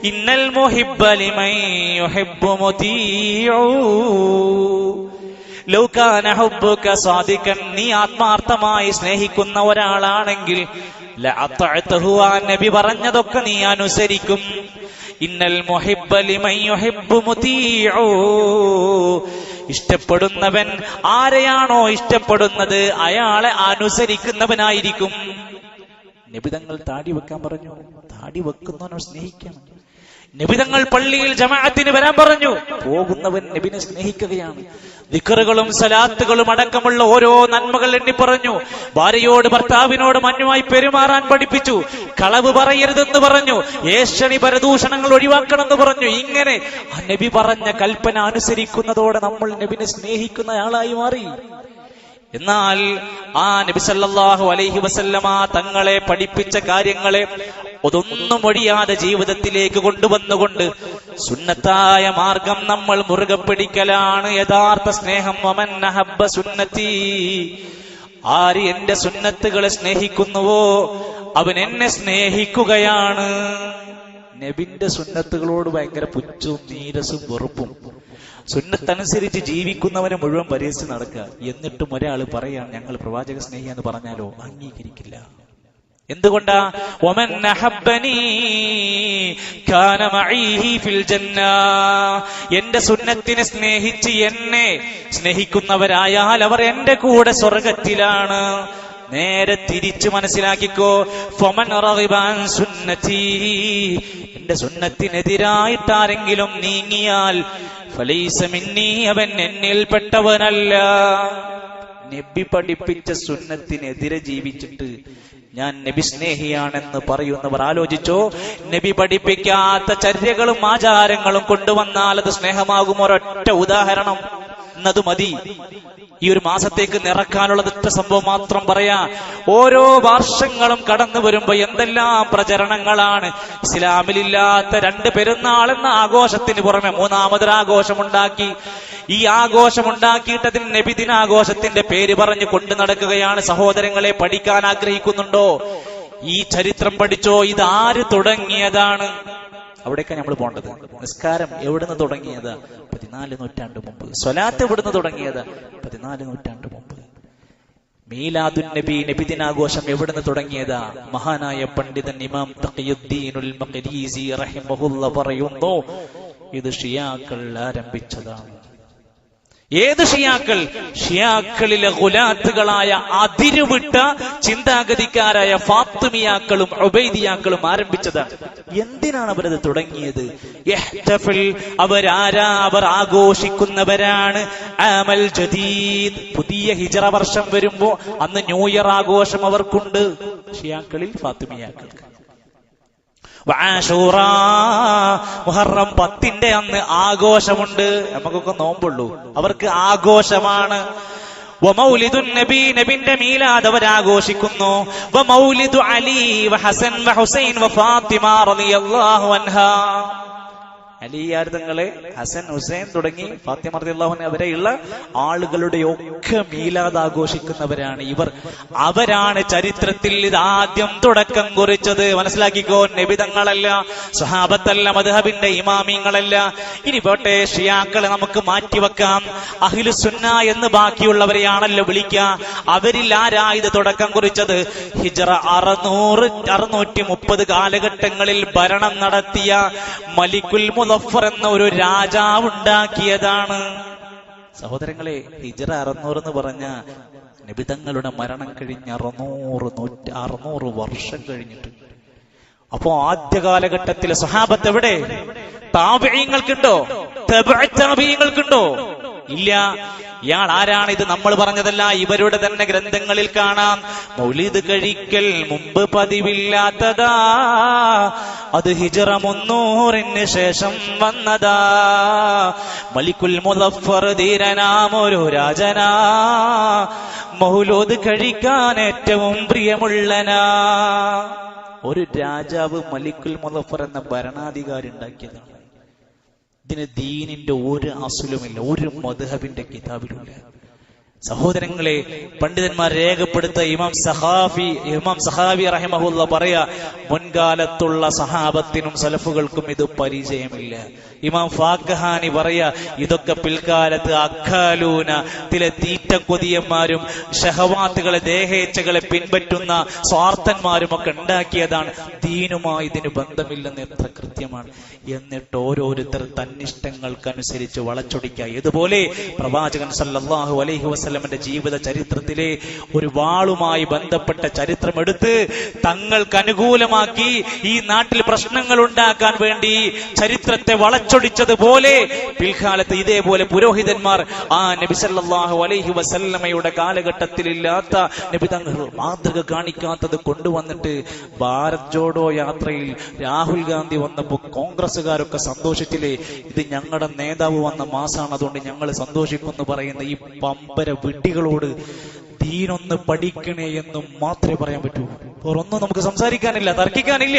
ഇന്നൽ മുഹിബ്ബ ലിമൻ യുഹിബ്ബു മുതീഉ. ലൗ കാന ഹുബ്ബുക സാദിഖൻ, നീ ആത്മാർത്ഥമായി സ്നേഹിക്കുന്ന ഒരാളാണെങ്കിൽ ലഅതഅതഹു, ആ നബി പറഞ്ഞതൊക്കെ നീ അനുസരിക്കും. ഇന്നൽ മുഹിബ്ബ ലിമൻ യുഹിബ്ബു മുതീഉ, ഇഷ്ടപ്പെടുന്നവൻ ആരെയാണോ ഇഷ്ടപ്പെടുന്നത് അയാളെ അനുസരിക്കുന്നവനായിരിക്കും. നബിതങ്ങൾ താടി വെക്കാൻ പറഞ്ഞു, താടി വെക്കുന്നവനോ സ്നേഹിക്കണം. നബിതങ്ങൾ പള്ളിയിൽ ജമാഅത്തിന് വരാൻ പറഞ്ഞു, പോകുന്നവൻ നബിനെ സ്നേഹിക്കുകയാണ്. ദിക്റുകളും സലാത്തുകളും അടക്കമുള്ള ഓരോ നന്മകൾ എണ്ണി പറഞ്ഞു. ഭാര്യയോട് ഭർത്താവിനോട് മാന്യമായി പെരുമാറാൻ പഠിപ്പിച്ചു. കളവ് പറയരുതെന്ന് പറഞ്ഞു. ഏഷണി പരദൂഷണങ്ങൾ ഒഴിവാക്കണമെന്ന് പറഞ്ഞു. ഇങ്ങനെ ആ നബി പറഞ്ഞ കൽപ്പന അനുസരിക്കുന്നതോടെ നമ്മൾ നബിനെ സ്നേഹിക്കുന്ന ആളായി മാറി. എന്നാൽ ആ നബി സല്ലല്ലാഹു അലൈഹി വസല്ലമ തങ്ങളെ പഠിപ്പിച്ച കാര്യങ്ങളെ അതൊന്നും ഒഴിയാതെ ജീവിതത്തിലേക്ക് കൊണ്ടുവന്നുകൊണ്ട് സുന്നത്തായ മാർഗം നമ്മൾ മുറുകെ പിടിക്കലാണ് യഥാർത്ഥ സ്നേഹം. വമൻ അഹബ്ബ സുന്നത്തി, ആര് എന്റെ സുന്നത്തുകളെ സ്നേഹിക്കുന്നുവോ അവൻ എന്നെ സ്നേഹിക്കുകയാണ്. നബിന്റെ സുന്നത്തുകളോട് ഭയങ്കര പുച്ഛവും നീരസും വെറുപ്പും സുന്നത്തനുസരിച്ച് ജീവിക്കുന്നവനെ മുഴുവൻ പരിഹസിച്ച് നടക്കുക. എന്നിട്ടും ഒരാൾ പറയാണ് ഞങ്ങൾ പ്രവാചക സ്നേഹി എന്ന് പറഞ്ഞാലോ അംഗീകരിക്കില്ല. എന്തുകൊണ്ടാ? വമൻ അഹബ്ബനി കാന മഈ ഫിൽ ജന്ന. എന്റെ സുന്നത്തിനെ സ്നേഹിച്ച് എന്നെ സ്നേഹിക്കുന്നവരായാൽ അവർ എന്റെ കൂടെ സ്വർഗത്തിലാണ്. നേരെ തിരിച്ചു മനസ്സിലാക്കിക്കോ. ഫമൻ റഗിബ അൻ സുന്നതി, എന്റെ സുന്നത്തിനെതിരായിട്ട് ആരെങ്കിലും നീങ്ങിയാൽ ഫലൈസ മിന്നി, അവൻ എന്നിൽപ്പെട്ടവനല്ല. നബി പഠിപ്പിച്ച സുന്നത്തിനെതിരെ ജീവിച്ചിട്ട് ഞാൻ നബി സ്നേഹിയാണെന്ന് പറയുന്നവർ ആലോചിച്ചോ. നബി പഠിപ്പിക്കാത്ത ചര്യകളും ആചാരങ്ങളും കൊണ്ടുവന്നാൽ അത് സ്നേഹമാകും. ഒരൊറ്റ ഉദാഹരണം എന്നത് മതി. ഈ ഒരു മാസത്തേക്ക് നിറക്കാനുള്ളത് ഒറ്റ സംഭവം മാത്രം പറയാ. ഓരോ വർഷങ്ങളും കടന്നു വരുമ്പോ എന്തെല്ലാം പ്രചരണങ്ങളാണ്. ഇസ്ലാമിലില്ലാത്ത 2 പെരുന്നാൾ എന്ന ആഘോഷത്തിന് പുറമെ 3ാമതൊരു ആഘോഷമുണ്ടാക്കി. ഈ ആഘോഷമുണ്ടാക്കിയിട്ട് അതിന് നബിദിനാഘോഷത്തിന്റെ പേര് പറഞ്ഞു കൊണ്ടു നടക്കുകയാണ്. സഹോദരങ്ങളെ, പഠിക്കാൻ ആഗ്രഹിക്കുന്നുണ്ടോ? ഈ ചരിത്രം പഠിച്ചോ. ഇത് ആര് തുടങ്ങിയതാണ്? അവിടേക്കാ നമ്മൾ പോണ്ടത്. നിസ്കാരം എവിടുന്ന് തുടങ്ങിയത്? 14 നൂറ്റാണ്ട് മുമ്പ്. സ്വലാത്ത് എവിടുന്ന് തുടങ്ങിയത്? 14 നൂറ്റാണ്ട് മുമ്പ്. മീലാദുൻ നബി, നബിദിനാഘോഷം എവിടുന്ന് തുടങ്ങിയതാ? മഹാനായ പണ്ഡിതൻ ഇമാം തഖിയുദ്ദീനുൽ മഖ്രിസി റഹിമഹുല്ലാഹ് പറയുന്നു, ഇത് ഷിയാക്കൾ ആരംഭിച്ചതാണ്. ഏത് ഷിയാക്കൾ? ഷിയാക്കളിലെ ഗുലാത്തുകളായ അതിരുവിട്ട ചിന്താഗതിക്കാരായ ഫാത്തിമിയാക്കളും ഉബൈദിയാക്കളും ആരംഭിച്ചതാണ്. എന്തിനാണ് അവരത് തുടങ്ങിയത്? അവർ ആഘോഷിക്കുന്നവരാണ് ആമൽ ജദീദ്. പുതിയ ഹിജ്റ വർഷം വരുമ്പോ അന്ന് ന്യൂ ഇയർ ആഘോഷം അവർക്കുണ്ട്. ഷിയാക്കളിൽ ഫാത്തിമിയാക്കൾക്ക് മുഹറം 10 അന്ന് ആഘോഷമുണ്ട്. നമുക്കൊക്കെ നോമ്പുള്ളൂ, അവർക്ക് ആഘോഷമാണ്. വമൗലിദുൻ നബി, നബിന്റെ മീലാദ് അവർ ആഘോഷിക്കുന്നു. വമൗലിദു അലി വഹസൻ വഹുസൈൻ വഫാത്തിമ റളിയല്ലാഹു അൻഹാ. അലിയാർ തങ്ങളെ, ഹസൻ, ഹുസൈൻ തുടങ്ങി ഫാത്തിമ റളിയല്ലാഹു അൻഹ വരെയുള്ള ആളുകളുടെ ഒക്കെ മീലാദ് ആഘോഷിക്കുന്നവരാണ് ഇവർ. അവരാണ് ചരിത്രത്തിൽ ഇതാദ്യം തുടക്കം കുറിച്ചത്. മനസ്സിലാക്കിക്കോ. നബി തങ്ങളല്ല, സ്വഹാബത്തല്ല, മദ്ഹബിന്റെ ഇമാമിങ്ങളല്ല. ഇനി പോട്ടെ, ഷിയാക്കളെ നമുക്ക് മാറ്റിവെക്കാം. അഹ്ലുസുന്ന എന്ന് ബാക്കിയുള്ളവരെയാണല്ലോ വിളിക്കുക. അവരിൽ ആരാ ഇത് തുടക്കം കുറിച്ചത്? ഹിജ്റ 630 കാലഘട്ടങ്ങളിൽ ഭരണം നടത്തിയ മലിക്കുൽ മുദഫർ എന്ന ഒരു രാജാവ് ഉണ്ടാക്കിയതാണ്. സഹോദരങ്ങളെ, ഹിജ്റ 600 എന്ന് പറഞ്ഞ നബിതങ്ങളുടെ മരണം കഴിഞ്ഞ് 600 വർഷം കഴിഞ്ഞിട്ട്. അപ്പോ ആദ്യ കാലഘട്ടത്തിലെ സ്വഹാബത്ത് എവിടെ? താബിഈങ്ങൾക്കുണ്ടോ? താബിഈങ്ങൾക്കുണ്ടോ? ഇല്ല. ഇയാൾ ആരാണ്? ഇത് നമ്മൾ പറഞ്ഞതല്ല, ഇവരുടെ തന്നെ ഗ്രന്ഥങ്ങളിൽ കാണാം. മൗലിദ് കഴിക്കൽ മുമ്പ് പതിവില്ലാത്തതാ, അത് ഹിജ്റ 300 ശേഷം വന്നതാ. മലിക്കുൽ മുദഫർ ധീരനാമൊരു രാജനാ, മൗലൂദ് കഴിക്കാൻ ഏറ്റവും പ്രിയമുള്ളനാ. ഒരു രാജാവ് മലിക്കുൽ മുദഫർ എന്ന ഭരണാധികാരി ഉണ്ടാക്കിയതാണ്. ഇതിന് ദീനിന്റെ ഒരു അസുലുമില്ല, ഒരു മദ്ഹബിന്റെ കിതാബിലുമില്ല. സഹോദരങ്ങളെ, പണ്ഡിതന്മാർ രേഖപ്പെടുത്ത ഇമാം സഖാവി റഹിമഹുല്ലാഹ് പറയാ, മുൻകാലത്തുള്ള സഹാബത്തിനും സലഫുകൾക്കും ഇത് പരിചയമില്ല. ഇമാം ഫാഖഹാനി പറയാ, ഇതൊക്കെ പിൽക്കാലത്ത് അഖാലൂന, ചില തീറ്റക്കൊതിയന്മാരും ഷഹവാത്തുകളെ, ദേഹേച്ഛകളെ പിൻപറ്റുന്ന സ്വാർത്ഥന്മാരും ഒക്കെ ഉണ്ടാക്കിയതാണ്. ദീനുമായി ഇതിന് ബന്ധമില്ലെന്ന് എത്ര കൃത്യമാണ്. എന്നിട്ട് ഓരോരുത്തർ തന്നിഷ്ടങ്ങൾക്കനുസരിച്ച് വളച്ചൊടിക്കുക. ഇതുപോലെ പ്രവാചകൻ സല്ലല്ലാഹു അലൈഹി വസല്ലമയുടെ ജീവിത ചരിത്രത്തിലെ ഒരു വാളുമായി ബന്ധപ്പെട്ട ചരിത്രം എടുത്ത് തങ്ങൾക്ക് അനുകൂലമാക്കി ഈ നാട്ടിൽ പ്രശ്നങ്ങൾ ഉണ്ടാക്കാൻ വേണ്ടി ചരിത്രത്തെ വളച്ചൊടിച്ചതുപോലെ പിൽക്കാലത്ത് ഇതേപോലെ പുരോഹിതന്മാർ ആ നബി സല്ലല്ലാഹു അലൈഹി വസല്ലമയുടെ കാലഘട്ടത്തിലില്ലാത്ത നബി തങ്ങൾ മാതൃക കാണിക്കാത്തത് കൊണ്ടുവന്നിട്ട് ഭാരത് ജോഡോ യാത്രയിൽ രാഹുൽ ഗാന്ധി വന്നപ്പോൾ കോൺഗ്രസ്സുകാരൊക്കെ സന്തോഷിച്ചില്ലേ? ഇത് ഞങ്ങളുടെ നേതാവ് വന്ന മാസാണ്, അതുകൊണ്ട് ഞങ്ങൾ സന്തോഷിക്കുമെന്ന് പറയുന്ന ഈ പമ്പര വിഡ്ഢികളോട് ദീനൊന്ന് പഠിക്കണേ എന്നും മാത്രമേ പറയാൻ പറ്റൂ. വേറൊന്നും നമുക്ക് സംസാരിക്കാനില്ല, തർക്കിക്കാനില്ല.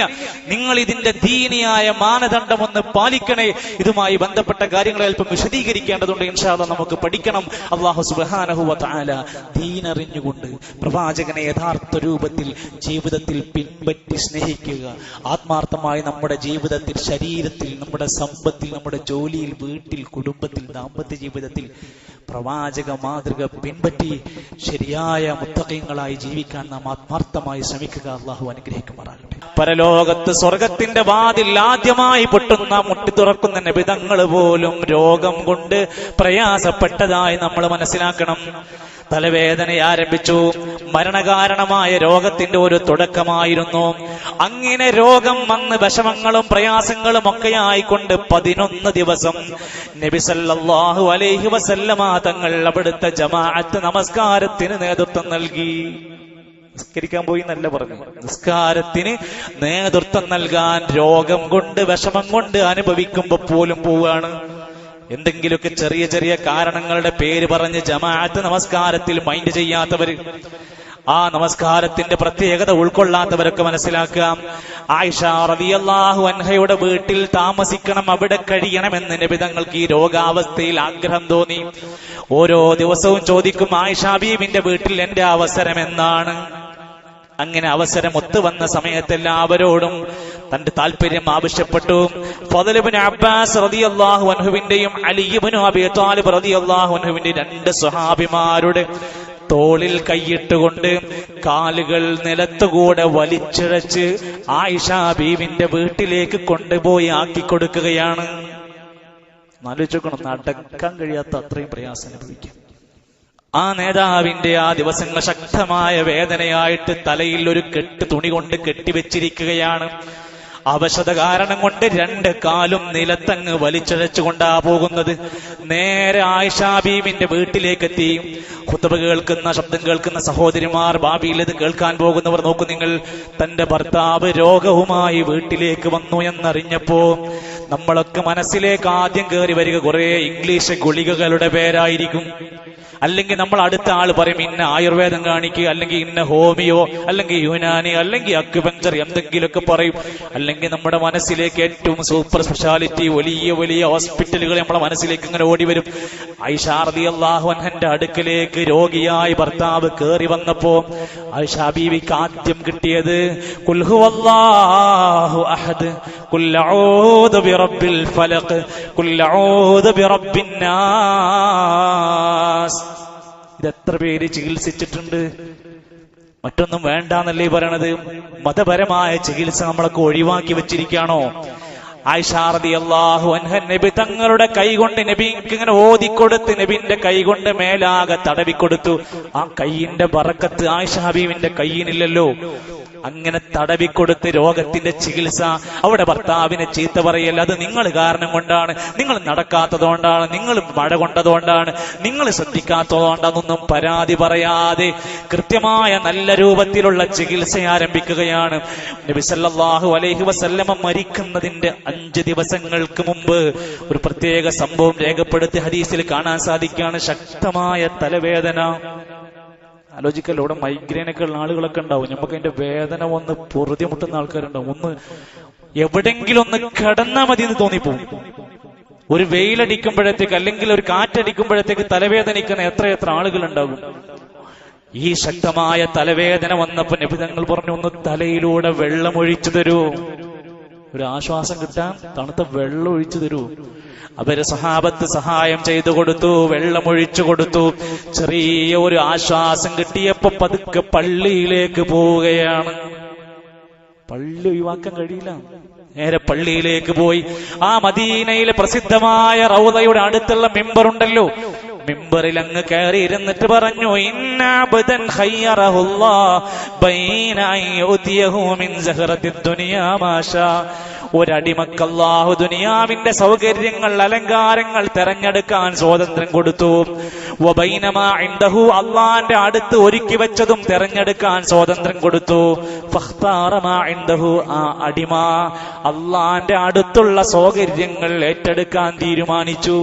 നിങ്ങൾ ഇതിന്റെ ദീനിയായ മാനദണ്ഡം ഒന്ന് പാലിക്കണേ. ഇതുമായി ബന്ധപ്പെട്ട കാര്യങ്ങൾ അല്പം വിശദീകരിക്കേണ്ടതുണ്ട്. ഇൻഷാ അല്ലാഹ് നമുക്ക് പഠിക്കണം. അല്ലാഹു സുബ്ഹാനഹു വ തആല ദീനറിഞ്ഞുകൊണ്ട് പ്രവാചകനെ യഥാർത്ഥ രൂപത്തിൽ ജീവിതത്തിൽ പിൻപറ്റി സ്നേഹിക്കുക. ആത്മാർത്ഥമായി നമ്മുടെ ജീവിതത്തിൽ, ശരീരത്തിൽ, നമ്മുടെ സമ്പത്തിൽ, നമ്മുടെ ജോലിയിൽ, വീട്ടിൽ, കുടുംബത്തിൽ, ദാമ്പത്യ ജീവിതത്തിൽ പ്രവാചക മാതൃക പിൻപറ്റി ശരിയായ മുത്തഖീങ്ങളായി ജീവിക്കാൻ നാം ആത്മാർത്ഥമായി ശ്രമിക്കുക. അള്ളാഹു അനുഗ്രഹിക്കുമാറാകട്ടെ. പരലോകത്ത് സ്വർഗത്തിന്റെ വാതിൽ ആദ്യമായി പൊട്ടുന്ന, മുട്ടി തുറക്കുന്ന നബിതങ്ങൾ പോലും രോഗം കൊണ്ട് പ്രയാസപ്പെട്ടതായി നമ്മൾ മനസ്സിലാക്കണം. തലവേദന ആരംഭിച്ചു, മരണകാരണമായ രോഗത്തിന്റെ ഒരു തുടക്കമായിരുന്നു. അങ്ങനെ രോഗം വന്ന് വിഷമങ്ങളും പ്രയാസങ്ങളും ഒക്കെ ആയിക്കൊണ്ട് 11 ദിവസം നബി സല്ലല്ലാഹു അലൈഹി വസല്ലമ തങ്ങൾ അവിടുത്തെ ജമാഅത്ത് നമസ്കാരത്തിന് നേതൃത്വം നൽകി. നിസ്കരിക്കാൻ പോയി എന്നല്ല പറഞ്ഞു, നിസ്കാരത്തിന് നേതൃത്വം നൽകാൻ രോഗം കൊണ്ട്, വിഷമം കൊണ്ട് അനുഭവിക്കുമ്പോ പോലും പോവുകയാണ്. എന്തെങ്കിലുമൊക്കെ ചെറിയ ചെറിയ കാരണങ്ങളുടെ പേര് പറഞ്ഞ് ജമാഅത്ത് നമസ്കാരത്തിൽ മൈൻഡ് ചെയ്യാത്തവര്, ആ നമസ്കാരത്തിന്റെ പ്രത്യേകത ഉൾക്കൊള്ളാത്തവരൊക്കെ മനസ്സിലാക്കാം. ആയിഷ റളിയല്ലാഹു അൻഹയുടെ വീട്ടിൽ താമസിക്കണം, അവിടെ കഴിയണമെന്ന് നബി തങ്ങൾക്ക് ഈ രോഗാവസ്ഥയിൽ ആഗ്രഹം തോന്നി. ഓരോ ദിവസവും ചോദിക്കും, ആയിഷ ബീവിന്റെ വീട്ടിൽ എന്റെ അവസരം എന്നാണ്. അങ്ങനെ അവസരം ഒത്തുവന്ന സമയത്ത് എല്ലാവരോടും തന്റെ താല്പര്യം ആവശ്യപ്പെട്ടു. ഫദ്ൽ ഇബ്നു അബ്ബാസ് റളിയല്ലാഹു അൻഹുവിന്റെയും അലി ഇബ്നു അബീ ത്വാലിബ് റളിയല്ലാഹു അൻഹുവിന്റെ 2 സ്വഹാബിമാരുടെ തോളിൽ കൈയിട്ടുകൊണ്ട് കാലുകൾ നിലത്തുകൂടെ വലിച്ചിഴച്ച് ആയിഷ ബീവിന്റെ വീട്ടിലേക്ക് കൊണ്ടുപോയി ആക്കിക്കൊടുക്കുകയാണ്. ആലോചിക്കണം, നടക്കാൻ കഴിയാത്ത അത്രയും പ്രയാസം അനുഭവിക്കും. ആ നേതാവിന്റെ ആ ദിവസങ്ങൾ ശക്തമായ വേദനയായിട്ട് തലയിൽ ഒരു കെട്ട് തുണി കൊണ്ട് കെട്ടിവെച്ചിരിക്കുകയാണ്. അവശത കാരണം കൊണ്ട് 2 കാലും നിലത്തങ്ങ് വലിച്ചഴച്ചുകൊണ്ടാ പോകുന്നത്. നേരെ ആയിഷ ബീവിന്റെ വീട്ടിലേക്ക് എത്തി. ഖുത്ബ കേൾക്കുന്ന, ശബ്ദം കേൾക്കുന്ന സഹോദരിമാർ, ഭാവിയിൽ ഇത് കേൾക്കാൻ പോകുന്നവർ നോക്കൂ നിങ്ങൾ, തന്റെ ഭർത്താവ് രോഗവുമായി വീട്ടിലേക്ക് വന്നു എന്നറിഞ്ഞപ്പോ നമ്മളൊക്കെ മനസ്സിലേക്ക് ആദ്യം കയറി വരിക കുറെ ഇംഗ്ലീഷ് ഗുളികകളുടെ പേരായിരിക്കും. അല്ലെങ്കിൽ നമ്മൾ അടുത്ത ആൾ പറയും ഇന്ന ആയുർവേദം കാണിക്കുക, അല്ലെങ്കിൽ ഇന്ന ഹോമിയോ, അല്ലെങ്കിൽ യുനാനി, അല്ലെങ്കിൽ അക്യുപഞ്ചർ, എന്തെങ്കിലുമൊക്കെ പറയും. അല്ലെങ്കിൽ നമ്മുടെ മനസ്സിലേക്ക് ഏറ്റവും സൂപ്പർ സ്പെഷ്യാലിറ്റി വലിയ വലിയ ഹോസ്പിറ്റലുകൾ നമ്മുടെ മനസ്സിലേക്ക് ഇങ്ങനെ ഓടി വരും. ആയിഷ റളിയല്ലാഹു അൻഹന്റെ അടുക്കലേക്ക് രോഗിയായി ഭർത്താവ് കയറി വന്നപ്പോ ആയിഷ ബീവിക്ക് ആദ്യം കിട്ടിയത് ഖുൽ ഹുവല്ലാഹു അഹദ്, ഖുൽ അഊദു ബിറബ്ബിൽ ഫലഖ്, ഖുൽ അഊദു ബിറബ്ബിൻ നാസ്. ഇതെത്ര പേര് ചികിത്സിച്ചിട്ടുണ്ട്? മറ്റൊന്നും വേണ്ടാന്നല്ലേ പറയണത്? മതപരമായ ചികിത്സ നമ്മളൊക്കെ ഒഴിവാക്കി വെച്ചിരിക്കുകയാണോ? ആയിഷ റളിയല്ലാഹു അൻഹ നബി തങ്ങളുടെ കൈകൊണ്ട് നബിക്ക് ഇങ്ങനെ ഓതിക്കൊടുത്ത് നബിന്റെ കൈകൊണ്ട് മേലാകെ തടവിക്കൊടുത്തു. ആ കൈയിന്റെ ബറക്കത്ത് ആയിഷ ഹബീബിന്റെ കൈയിനില്ലല്ലോ. അങ്ങനെ തടവിക്കൊടുത്ത് രോഗത്തിന്റെ ചികിത്സ. അവിടെ ഭർത്താവിനെ ചീത്ത പറയല്ല, അത് നിങ്ങൾ കാരണം കൊണ്ടാണ്, നിങ്ങൾ നടക്കാത്തതുകൊണ്ടാണ്, നിങ്ങൾ മഴ കൊണ്ടതുകൊണ്ടാണ്, നിങ്ങൾ ശ്രദ്ധിക്കാത്തതുകൊണ്ടാണെന്നൊന്നും പരാതി പറയാതെ കൃത്യമായ നല്ല രൂപത്തിലുള്ള ചികിത്സ ആരംഭിക്കുകയാണ്. നബി സല്ലല്ലാഹു അലൈഹി വസല്ലമ മരിക്കുന്നതിന്റെ 5 ദിവസങ്ങൾക്ക് മുമ്പ് ഒരു പ്രത്യേക സംഭവം രേഖപ്പെടുത്തി ഹദീസിൽ കാണാൻ സാധിക്കുകയാണ്. ശക്തമായ തലവേദന. ആലോചിക്കല്ലോ, ഇവിടെ മൈഗ്രെയിനൊക്കെ ഉള്ള ആളുകളൊക്കെ ഉണ്ടാവും. നമുക്ക് അതിന്റെ വേദന വന്ന് പൊറുതിമുട്ടുന്ന ആൾക്കാരുണ്ടാവും. ഒന്ന് എവിടെങ്കിലും ഒന്ന് കിടന്നാ മതി എന്ന് തോന്നിപ്പോവും. ഒരു വെയിലടിക്കുമ്പോഴത്തേക്ക് അല്ലെങ്കിൽ ഒരു കാറ്റടിക്കുമ്പോഴത്തേക്ക് തലവേദനിക്കുന്ന എത്ര ആളുകൾ ഉണ്ടാകും. ഈ ശക്തമായ തലവേദന വന്നപ്പോ നബി തങ്ങൾ പറഞ്ഞു, ഒന്ന് തലയിലൂടെ വെള്ളം ഒഴിച്ചു തരൂ, ഒരു ആശ്വാസം കിട്ടാൻ തണുത്ത വെള്ളം ഒഴിച്ചു തരൂ. അവര് സഹാബത്ത് സഹായം ചെയ്തു കൊടുത്തു, വെള്ളം ഒഴിച്ചു കൊടുത്തു. ചെറിയ ഒരു ആശ്വാസം കിട്ടിയപ്പോ പതുക്കെ പള്ളിയിലേക്ക് പോവുകയാണ്. പള്ളി ഒഴിവാക്കാൻ കഴിയില്ല. നേരെ പള്ളിയിലേക്ക് പോയി. ആ മദീനയിലെ പ്രസിദ്ധമായ റൗദയുടെ അടുത്തുള്ള മിമ്പറുണ്ടല്ലോ, മിമ്പറിൽ അങ്ങ് കയറി ഇരുന്നിട്ട് പറഞ്ഞു, ഇന്ന അബ്ദൻ ഖയ്യറഹുല്ലാഹ് ബൈന യുതിയഹു മിൻ സഹറത്തിദ് ദുനിയാ മാഷാ. ഒരടിമക്ക് അല്ലാഹു ദുനിയാവിന്റെ സൗകര്യങ്ങൾ, അലങ്കാരങ്ങൾ തെരഞ്ഞെടുക്കാൻ സ്വാതന്ത്ര്യം കൊടുത്തു. വബൈനമാ ഇൻദഹു, അല്ലാഹുവിന്റെ അടുത്ത് ഒരുക്കി വെച്ചതും തെരഞ്ഞെടുക്കാൻ സ്വാതന്ത്ര്യം കൊടുത്തു. ഫഖ്താറ മാ ഇൻദഹു, ആ അടിമ അല്ലാഹുവിന്റെ അടുത്തുള്ള സൗകര്യങ്ങൾ ഏറ്റെടുക്കാൻ തീരുമാനിച്ചു.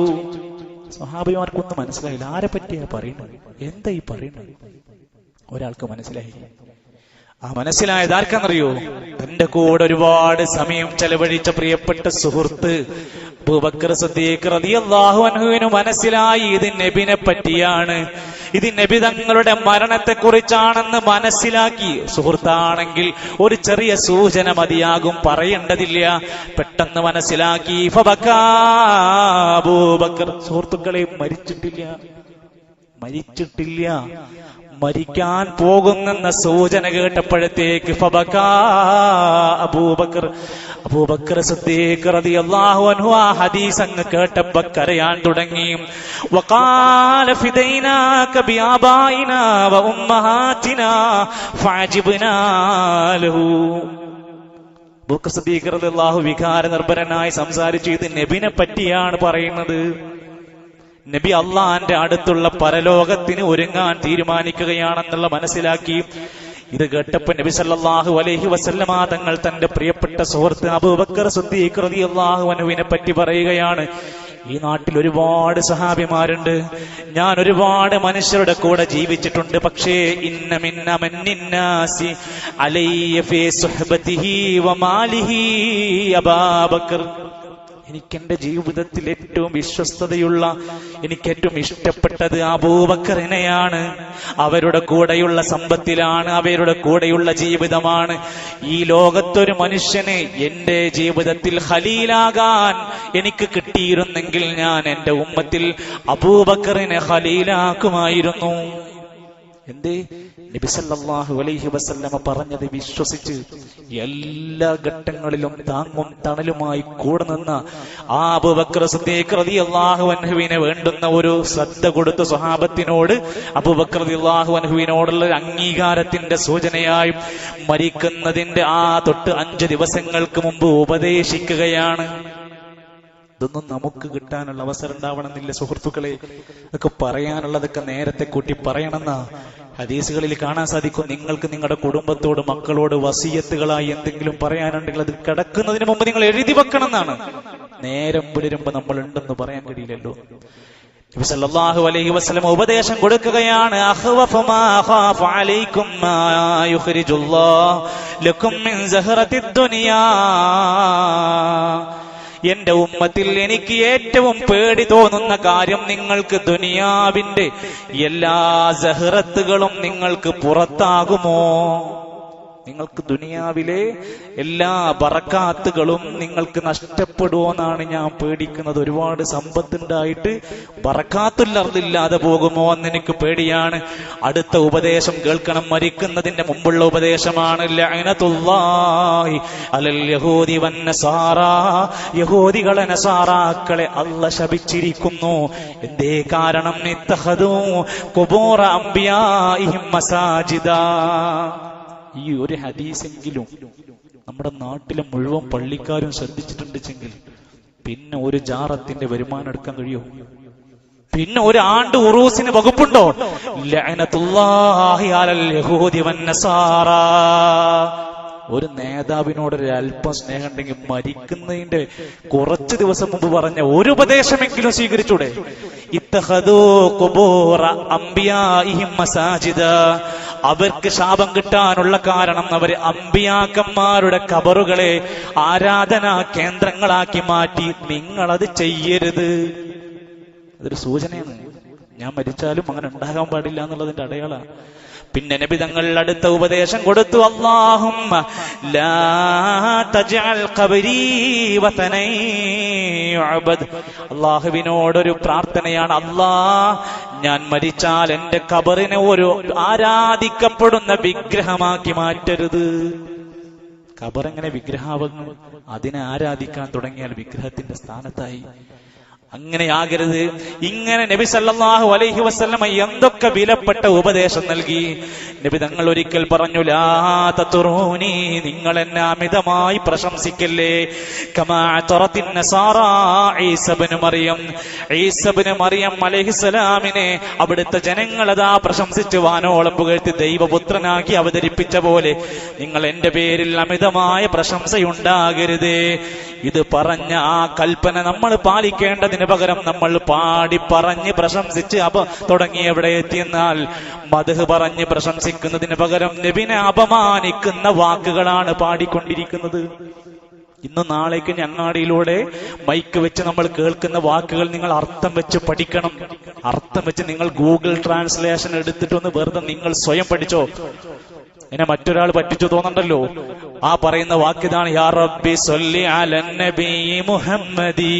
സ്വഹാബിമാർക്കൊന്നും മനസ്സിലായില്ല, ആരെ പറ്റിയാ പറയുന്നത്, എന്താ ഈ പറയുന്നത്? ഒരാൾക്ക് മനസ്സിലായി. ആ മനസ്സിലായത് ആർക്കാന്നറിയോ? തന്റെ കൂടെ ഒരുപാട് സമയം ചെലവഴിച്ച പ്രിയപ്പെട്ട സുഹൃത്ത് അബൂബക്കർ സിദ്ദീഖ് റളിയല്ലാഹു അൻഹുവിന് മനസ്സിലായി ഇത് നബിനെ പറ്റിയാണ്, ഇത് നബി തങ്ങളുടെ മരണത്തെക്കുറിച്ചാണെന്ന് മനസ്സിലാക്കി. സുഹൃത്താണെങ്കിൽ ഒരു ചെറിയ സൂചന മതിയാകും, പറയേണ്ടതില്ല. പെട്ടെന്ന് മനസ്സിലാക്കി. ഫബക്കാ അബൂബക്കർ. സുഹൃത്തുക്കളെ, മരിച്ചിട്ടില്ല, മരിക്കാൻ പോകുന്നെന്ന സൂചന കേട്ടപ്പോഴത്തേക്ക് ഫബക്കാ അബൂബക്കർ സിദ്ദീഖ് റളിയല്ലാഹു അൻഹു ആ ഹദീസ് അങ്ങ് കേട്ടപ്പോ കരയാൻ തുടങ്ങി. വഖാല ഫിദൈനാക ബിആബായിനാ വഉമ്മഹാതിനാ ഫഅജിബ്നാ ലഹു. അബൂബക്കർ സിദ്ദീഖ് റളിയല്ലാഹു വികാരനിർഭരനായി സംസാരിച്ചു. ഇത് നബിനെ പറ്റിയാണ് പറയുന്നത്. നബി അള്ളാന്റെ അടുത്തുള്ള പരലോകത്തിന് ഒരുങ്ങാൻ തീരുമാനിക്കുകയാണെന്നുള്ള മനസ്സിലാക്കി. ഇത് കേട്ടപ്പോ നബി സല്ലല്ലാഹു അലൈഹി വസല്ലമ തങ്ങൾ തന്റെ പ്രിയപ്പെട്ട സുഹൃത്ത് അബൂബക്കർ സിദ്ദീഖ് റളിയല്ലാഹു അൻഹുവിനെ പറ്റി പറയുകയാണ്. ഈ നാട്ടിൽ ഒരുപാട് സഹാബിമാരുണ്ട്, ഞാൻ ഒരുപാട് മനുഷ്യരുടെ കൂടെ ജീവിച്ചിട്ടുണ്ട്. പക്ഷേ ഇന്ന മിന്ന മന്നിന്നാസി അലയ്യ ഫീ സുഹ്ബതിഹി വമാലിഹി അബൂബക്കർ. എനിക്കെന്റെ ജീവിതത്തിൽ ഏറ്റവും വിശ്വസ്തതയുള്ള, എനിക്ക് ഏറ്റവും ഇഷ്ടപ്പെട്ടത് അബൂബക്കറിനെയാണ്. അവരുടെ കൂടെയുള്ള സമ്പത്തിലാണ്, അവരുടെ കൂടെയുള്ള ജീവിതമാണ്. ഈ ലോകത്തൊരു മനുഷ്യന് എന്റെ ജീവിതത്തിൽ ഖലീലാകാൻ എനിക്ക് കിട്ടിയിരുന്നെങ്കിൽ ഞാൻ എന്റെ ഉമ്മത്തിൽ അബൂബക്കറിനെ ഖലീലാക്കുമായിരുന്നു. എന്തേ? നബി സല്ലല്ലാഹു അലൈഹി വസല്ലമ പറഞ്ഞത് വിശ്വസിച്ച് എല്ലാ ഘട്ടങ്ങളിലും താങ്ങും തണലുമായി കൂടെ നിന്ന ആ അബൂബക്കർ സിദ്ദീഖ് റളിയല്ലാഹു അൻഹുവിനെ വേണ്ടുന്ന ഒരു ശ്രദ്ധ കൊടുത്ത സ്വഹാബത്തിനോട് അബൂബക്കർ റളിയല്ലാഹു അൻഹുവിനോടുള്ള അംഗീകാരത്തിന്റെ സൂചനയായി മരിക്കുന്നതിന്റെ തൊട്ട് 5 ദിവസങ്ങൾക്ക് മുമ്പ് ഉപദേശിക്കുകയാണ്. ഇതൊന്നും നമുക്ക് കിട്ടാനുള്ള അവസരം ഉണ്ടാവണമെന്നില്ല സുഹൃത്തുക്കളെ. അതൊക്കെ പറയാനുള്ളതൊക്കെ നേരത്തെ കൂട്ടി പറയണമെന്നാ ഹദീസുകളിൽ കാണാൻ സാധിക്കും. നിങ്ങൾക്ക് നിങ്ങളുടെ കുടുംബത്തോട്, മക്കളോട് വസിയത്തുകളായി എന്തെങ്കിലും പറയാനുണ്ടെങ്കിൽ അത് കിടക്കുന്നതിന് മുമ്പ് നിങ്ങൾ എഴുതി വെക്കണം എന്നാണ്. നേരം പുലരുമ്പോ നമ്മൾ ഉണ്ടെന്ന് പറയാൻ കഴിയില്ലല്ലോ. നബി സല്ലല്ലാഹു അലൈഹി വസല്ലം ഉപദേശം കൊടുക്കുകയാണ്. അഖ്വഫു മാ ഖാഫു അലൈക്കും മാ യുഖ്രിജുല്ലാഹു ലക്കും മിൻ സഹറത്തിദ് ദുനിയാ. എന്റെ ഉമ്മത്തിൽ എനിക്ക് ഏറ്റവും പേടി തോന്നുന്ന കാര്യം, നിങ്ങൾക്ക് ദുനിയാവിന്റെ എല്ലാ സഹറത്തുകളും നിങ്ങൾക്ക് പുറത്താകുമോ? നിങ്ങൾക്ക് ദുനിയാവിലെ എല്ലാ ബറക്കാത്തുകളും നിങ്ങൾക്ക് നഷ്ടപ്പെടുമോന്നാണ് ഞാൻ പേടിക്കുന്നത്. ഒരുപാട് സമ്പത്തുണ്ടായിട്ട് ബറക്കാത്തുല്ലാതെ പോകുമോ എന്ന് എനിക്ക് പേടിയാണ്. അടുത്ത ഉപദേശം കേൾക്കണം, മരിക്കുന്നതിന്റെ മുമ്പുള്ള ഉപദേശമാണ്. ലഅനതുല്ലാഹി അലൽ യഹൂദി വന്നസാറാ. യഹൂദികളെ നസാറാക്കളെ അല്ലാഹ് ശപിച്ചിരിക്കുന്നു. എന്തേ കാരണം? ഇത്തഖദൂ ഖുബൂറ അംബിയാഇഹിം മസാജിദാ. ഈ ഒരു ഹദീസെങ്കിലും നമ്മുടെ നാട്ടിലെ മുഴുവൻ പള്ളിക്കാരും ശ്രദ്ധിച്ചിട്ടുണ്ടെങ്കിൽ പിന്നെ ഒരു ജാറത്തിന്റെ വരുമാനം എടുക്കാൻ കഴിയുമോ? പിന്നെ ഒരു ആണ്ട് ഉറൂസിന് വകുപ്പുണ്ടോ? ലഅനതുല്ലാഹി അലൽ യഹൂദി വന്നസാറാ. ഒരു നേതാവിനോട് അല്പം സ്നേഹം ഉണ്ടെങ്കിൽ മരിക്കുന്നതിന്റെ കുറച്ച് ദിവസം മുമ്പ് പറഞ്ഞ ഒരു ഉപദേശമെങ്കിലും സ്വീകരിച്ചൂടെ? ഇത്തഖദൂ ഖുബൂറ അംബിയാഇഹിം മസാജിദ. അവർക്ക് ശാപം കിട്ടാനുള്ള കാരണം അവർ അമ്പിയാക്കന്മാരുടെ ഖബറുകളെ ആരാധനാ കേന്ദ്രങ്ങളാക്കി മാറ്റി. നിങ്ങളത് ചെയ്യരുത്. അതൊരു സൂചനയാണ്. ഞാൻ മരിച്ചാലും അങ്ങനെ ഉണ്ടാകാൻ പാടില്ല എന്നുള്ളതിന്റെ അടയാളമാണ്. പിന്നെ നബി തങ്ങൾ അടുത്ത ഉപദേശം കൊടുത്തു. അല്ലാഹുമ്മ ലാ തജ്അൽ ഖബരീ വതനൻ യുഅബദ്. അല്ലാഹുവിനോടൊരു പ്രാർത്ഥനയാണ്. അല്ലാഹ്, ഞാൻ മരിച്ചാൽ എന്റെ ഖബറിനെ ഒരു ആരാധിക്കപ്പെടുന്ന വിഗ്രഹമാക്കി മാറ്റരുത്. ഖബർ എങ്ങനെ വിഗ്രഹാവുന്നു? അതിനെ ആരാധിക്കാൻ തുടങ്ങിയാൽ വിഗ്രഹത്തിന്റെ സ്ഥാനത്തായി. അങ്ങനെയാകരുത്. ഇങ്ങനെ നബി സല്ലല്ലാഹു അലൈഹി വസല്ലമ എന്തൊക്കെ വിലപ്പെട്ട ഉപദേശം നൽകി. നബി തങ്ങൾ ഒരിക്കൽ പറഞ്ഞു, ലാ തതുറൂനി, നിങ്ങൾ എന്നെ അമിതമായി പ്രശംസിക്കല്ലേ. കമാ തറത്തിൻ നസാറാ ഈസ ഇബ്നു മറിയം. ഈസ ഇബ്നു മറിയം അലൈഹിസ്സലാമിനെ അവിടുത്തെ ജനങ്ങൾ അതാ പ്രശംസിച്ച് വാനോളം പുകഴ്ത്തി ദൈവപുത്രനാക്കി അവതരിപ്പിച്ച പോലെ നിങ്ങൾ എന്റെ പേരിൽ അമിതമായ പ്രശംസയുണ്ടാകരുതേ. ഇത് പറഞ്ഞ ആ കൽപ്പന നമ്മൾ പാലിക്കേണ്ടതിന് അതിനു പകരം നമ്മൾ പാടി പറഞ്ഞ് പ്രശംസിച്ച് തുടങ്ങി എവിടെ എത്തിയെന്നാൽ മദ്ഹ് പറഞ്ഞ് പ്രശംസിക്കുന്നതിന് പകരം നബിനെ അപമാനിക്കുന്ന വാക്കുകളാണ് പാടിക്കൊണ്ടിരിക്കുന്നത്. ഇന്നും നാളേക്ക് ഞങ്ങാടിയിലൂടെ മൈക്ക് വെച്ച് നമ്മൾ കേൾക്കുന്ന വാക്കുകൾ നിങ്ങൾ അർത്ഥം വെച്ച് പഠിക്കണം. അർത്ഥം വെച്ച് നിങ്ങൾ ഗൂഗിൾ ട്രാൻസ്ലേഷൻ എടുത്തിട്ടൊന്ന് വെറുതെ നിങ്ങൾ സ്വയം പഠിച്ചോ. എന്നെ മറ്റൊരാൾ പറ്റിച്ചു തോന്നണ്ടല്ലോ. ആ പറയുന്ന വാക്കിതാണ്, യാ റബ്ബി സ്വല്ലി അലൻ നബി മുഹമ്മദി